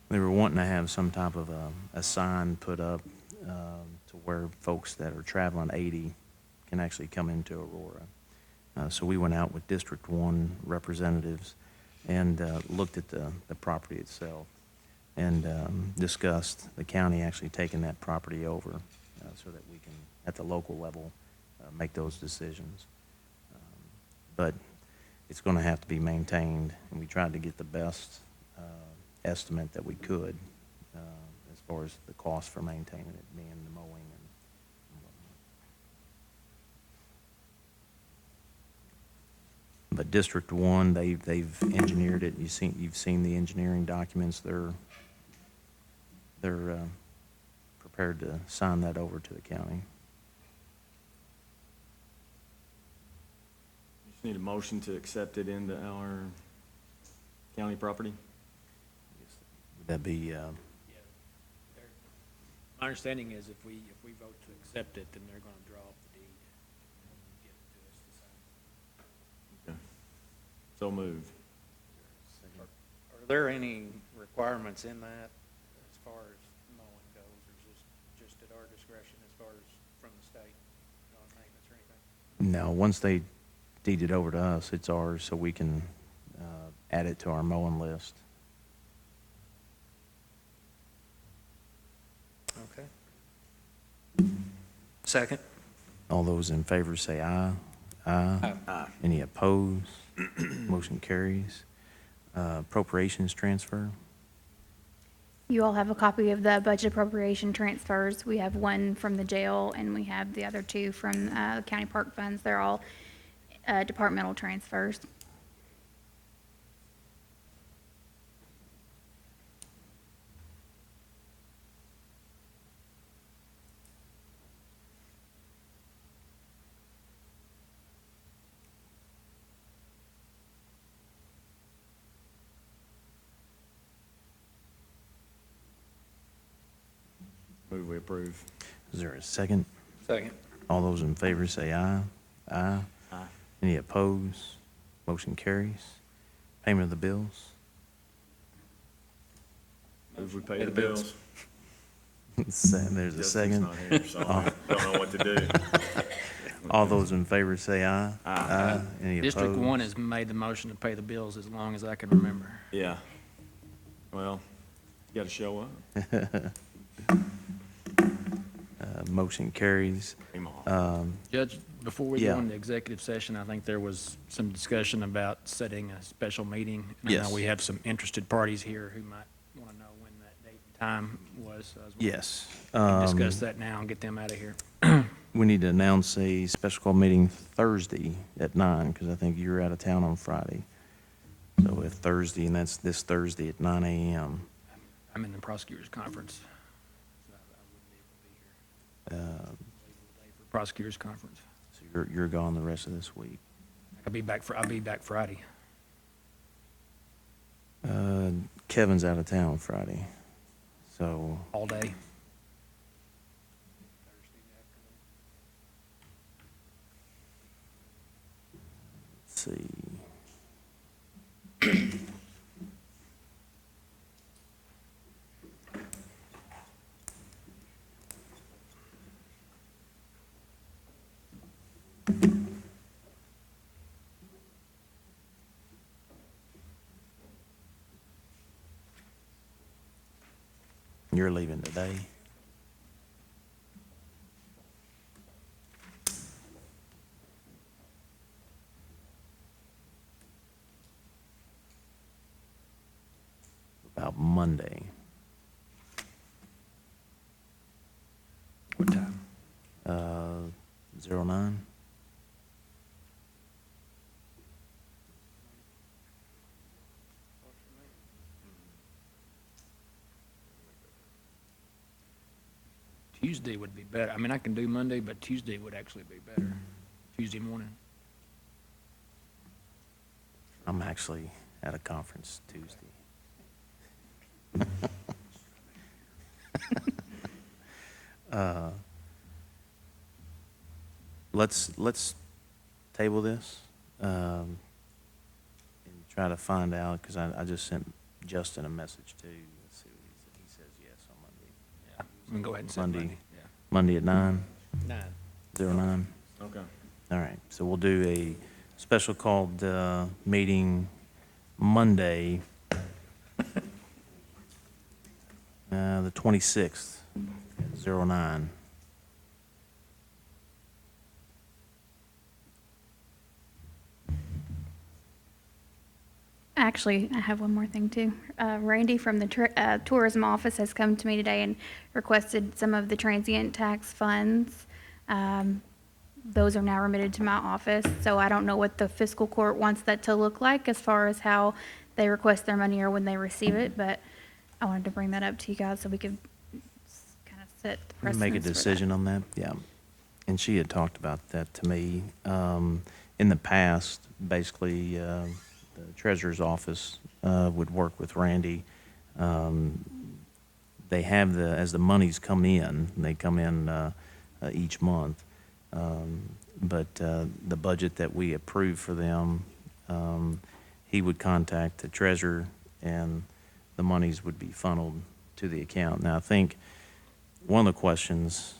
They were wanting to have some type of a sign put up to where folks that are traveling 80 can actually come into Aurora. So we went out with District 1 representatives and looked at the property itself and discussed the county actually taking that property over so that we can, at the local level, make those decisions. But it's going to have to be maintained, and we tried to get the best estimate that we could as far as the cost for maintaining it, being the mowing and whatnot. But District 1, they've engineered it. You've seen the engineering documents. They're prepared to sign that over to the county. Just need a motion to accept it into our county property. Would that be, My understanding is if we vote to accept it, then they're gonna draw up the deed and get it to us to sign. So moved. Are there any requirements in that as far as mowing goes, or just at our discretion as far as from the state, on maintenance or anything? No, once they deed it over to us, it's ours, so we can add it to our mowing list. Okay. Second? All those in favor say aye. Aye. Aye. Any opposed? Motion carries. Appropriations transfer. You all have a copy of the budget appropriation transfers. We have one from the jail, and we have the other two from county park funds. They're all departmental transfers. Move we approve. Is there a second? Second. All those in favor say aye. Aye. Aye. Any opposed? Motion carries. Payment of the bills. Move we pay the bills. There's a Justin's second. not here, so I don't know what to do. All those in favor say aye. Aye. Any District opposed? 1 has made the motion to pay the bills as long as I can remember. Yeah. Well, you gotta show up. Motion carries. Come on. Judge, before we Yeah. go into executive session, I think there was some discussion about setting a special meeting. And I Yes. know we have some interested parties here who might want to know when that date and time was. So I was wondering Yes. if we can discuss that now and get them out of here. We need to announce a special call meeting Thursday at 9, because I think you're out of town on Friday. So if Thursday, and that's this Thursday at 9 a.m. I'm in the prosecutor's conference. So I wouldn't be able to be here. For prosecutor's conference. So you're gone the rest of this week. I'll be back Friday. Kevin's out of town Friday, so All day. let's see. You're leaving today? About Monday. What time? 09? Tuesday would be better. I mean, I can do Monday, but Tuesday would actually be better. Tuesday morning. I'm actually at a conference Tuesday. Let's table this, and try to find out, because I just sent Justin a message too. Let's see what he says yes on Monday. Yeah. We can go ahead and set Monday. Monday. Yeah. Monday at 9? 9. 09? Okay. All right, so we'll do a special called meeting Monday, the 26th, at 09. Actually, I have one more thing too. Randy from the tourism office has come to me today and requested some of the transient tax funds. Those are now remitted to my office, so I don't know what the fiscal court wants that to look like as far as how they request their money or when they receive it, but I wanted to bring that up to you guys so we could kind of set the precedence Make a for that. decision on that, yeah. And she had talked about that to me. In the past, basically, the treasurer's office would work with Randy. they have as the monies come in, they come in each month. But the budget that we approve for them, he would contact the treasurer, and the monies would be funneled to the account. Now, I think one of the questions,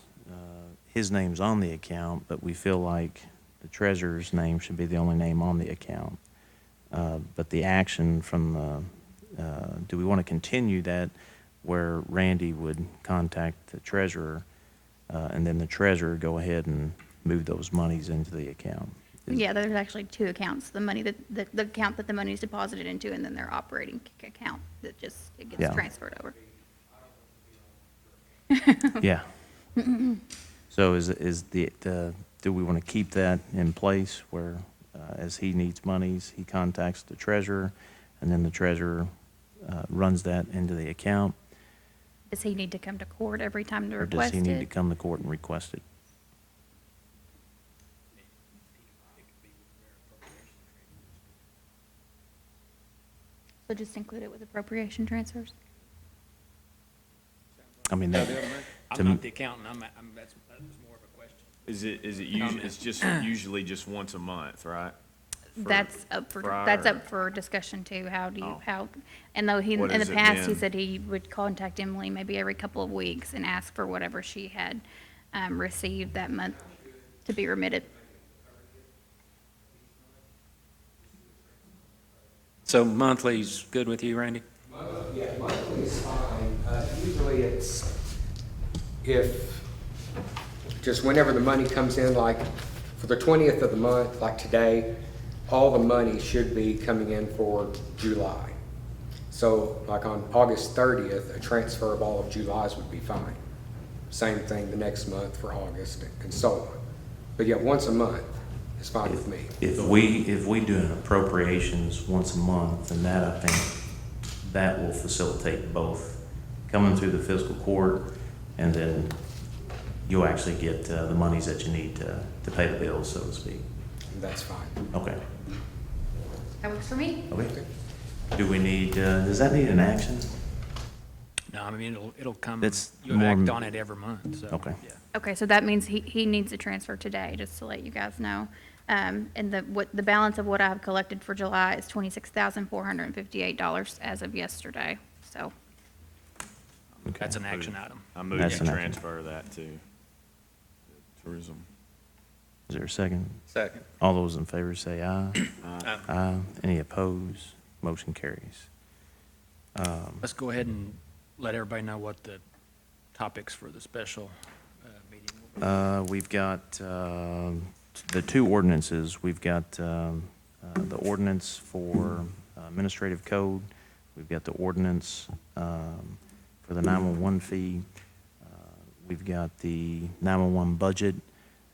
his name's on the account, but we feel like the treasurer's name should be the only name on the account. But the action from do we want to continue that where Randy would contact the treasurer, and then the treasurer go ahead and move those monies into the account? Yeah, there's actually two accounts, the money the account that the money is deposited into, and then their operating account that just, it gets Yeah. transferred over. Yeah. So do we want to keep that in place where, as he needs monies, he contacts the treasurer, and then the treasurer runs that into the account? Does he need to come to court every time to Or does request he need to it? come to court and request it? So just include it with appropriation transfers? I mean, that, I'm not the accountant, that's more of a question. Is it it's just usually just once a month, right? That's up for discussion too. How do you, Oh. how, and though he, in What the has it past, he been? said he would contact Emily maybe every couple of weeks and ask for whatever she had received that month to be remitted. So monthly's good with you, Randy? Yeah, monthly is fine. Usually it's just whenever the money comes in, like for the 20th of the month, like today, all the money should be coming in for July. So like on August 30th, a transfer of all of July's would be fine. Same thing the next month for August and so on. But yeah, once a month is fine with me. if we do an appropriations once a month, then that, I think, that will facilitate both coming through the fiscal court, and then you'll actually get the monies that you need to pay the bills, so to speak. That's fine. Okay. That works for me. Okay. Do we need, does that need an action? No, I mean, it'll come, That's you'll more- act on it every month, so. Okay. Yeah. Okay, so that means he needs a transfer today, just to let you guys know. And the balance of what I've collected for July is $26,458 as of yesterday, so. Okay. That's an action item. I move That's to an action. transfer that to tourism. Is there a second? Second. All those in favor say aye. Aye. Any opposed? Motion carries. Let's go ahead and let everybody know what the topics for the special meeting will be. We've got the two ordinances. We've got the ordinance for administrative code. We've got the ordinance for the 911 fee. We've got the 911 budget,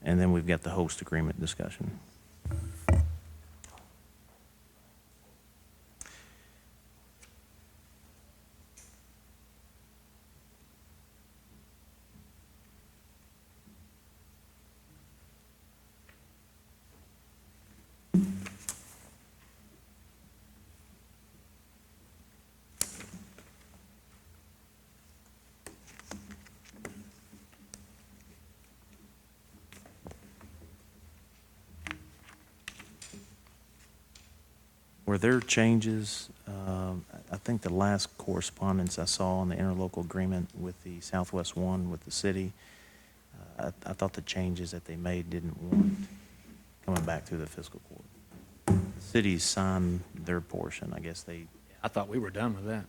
and then we've got the host agreement discussion. Were there changes? I think the last correspondence I saw on the interlocal agreement with the Southwest One with the city, I thought the changes that they made didn't warrant coming back through the fiscal court. The cities signed their portion, I guess they, I thought we were done with that.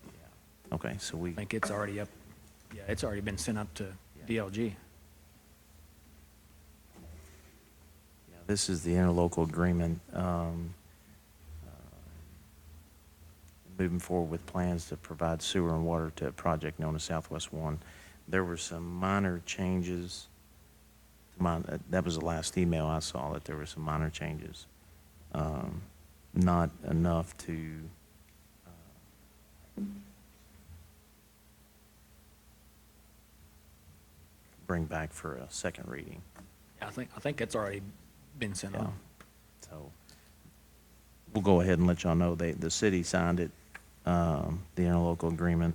okay, so we, I think it's already up, yeah, it's already been sent up to DLG. this is the interlocal agreement, moving forward with plans to provide sewer and water to a project known as Southwest One. There were some minor changes. That was the last email I saw, that there were some minor changes. Not enough to bring back for a second reading. I think it's already been sent Yeah. off. So we'll go ahead and let y'all know the city signed it, the interlocal agreement.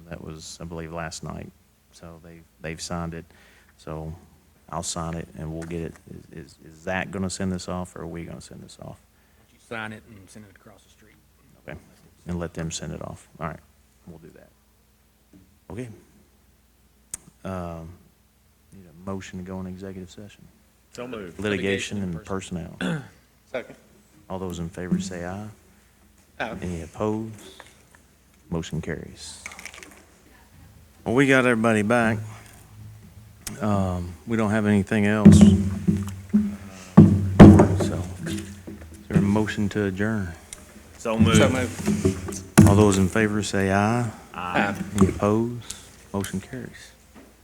That was, I believe, last night. So they've signed it. So I'll sign it and we'll get it. Is Zach going to send this off, or are we going to send this off? You sign it and send it across the street. Okay, and let them send it off. All right, we'll do that. Okay. Need a motion to go in executive session. So moved. Litigation and personnel. Second. All those in favor say aye. Aye. Any opposed? Motion carries. Well, we got everybody back. We don't have anything else. So, is there a motion to adjourn? So moved. So moved. All those in favor say aye. Aye. Any opposed? Motion carries.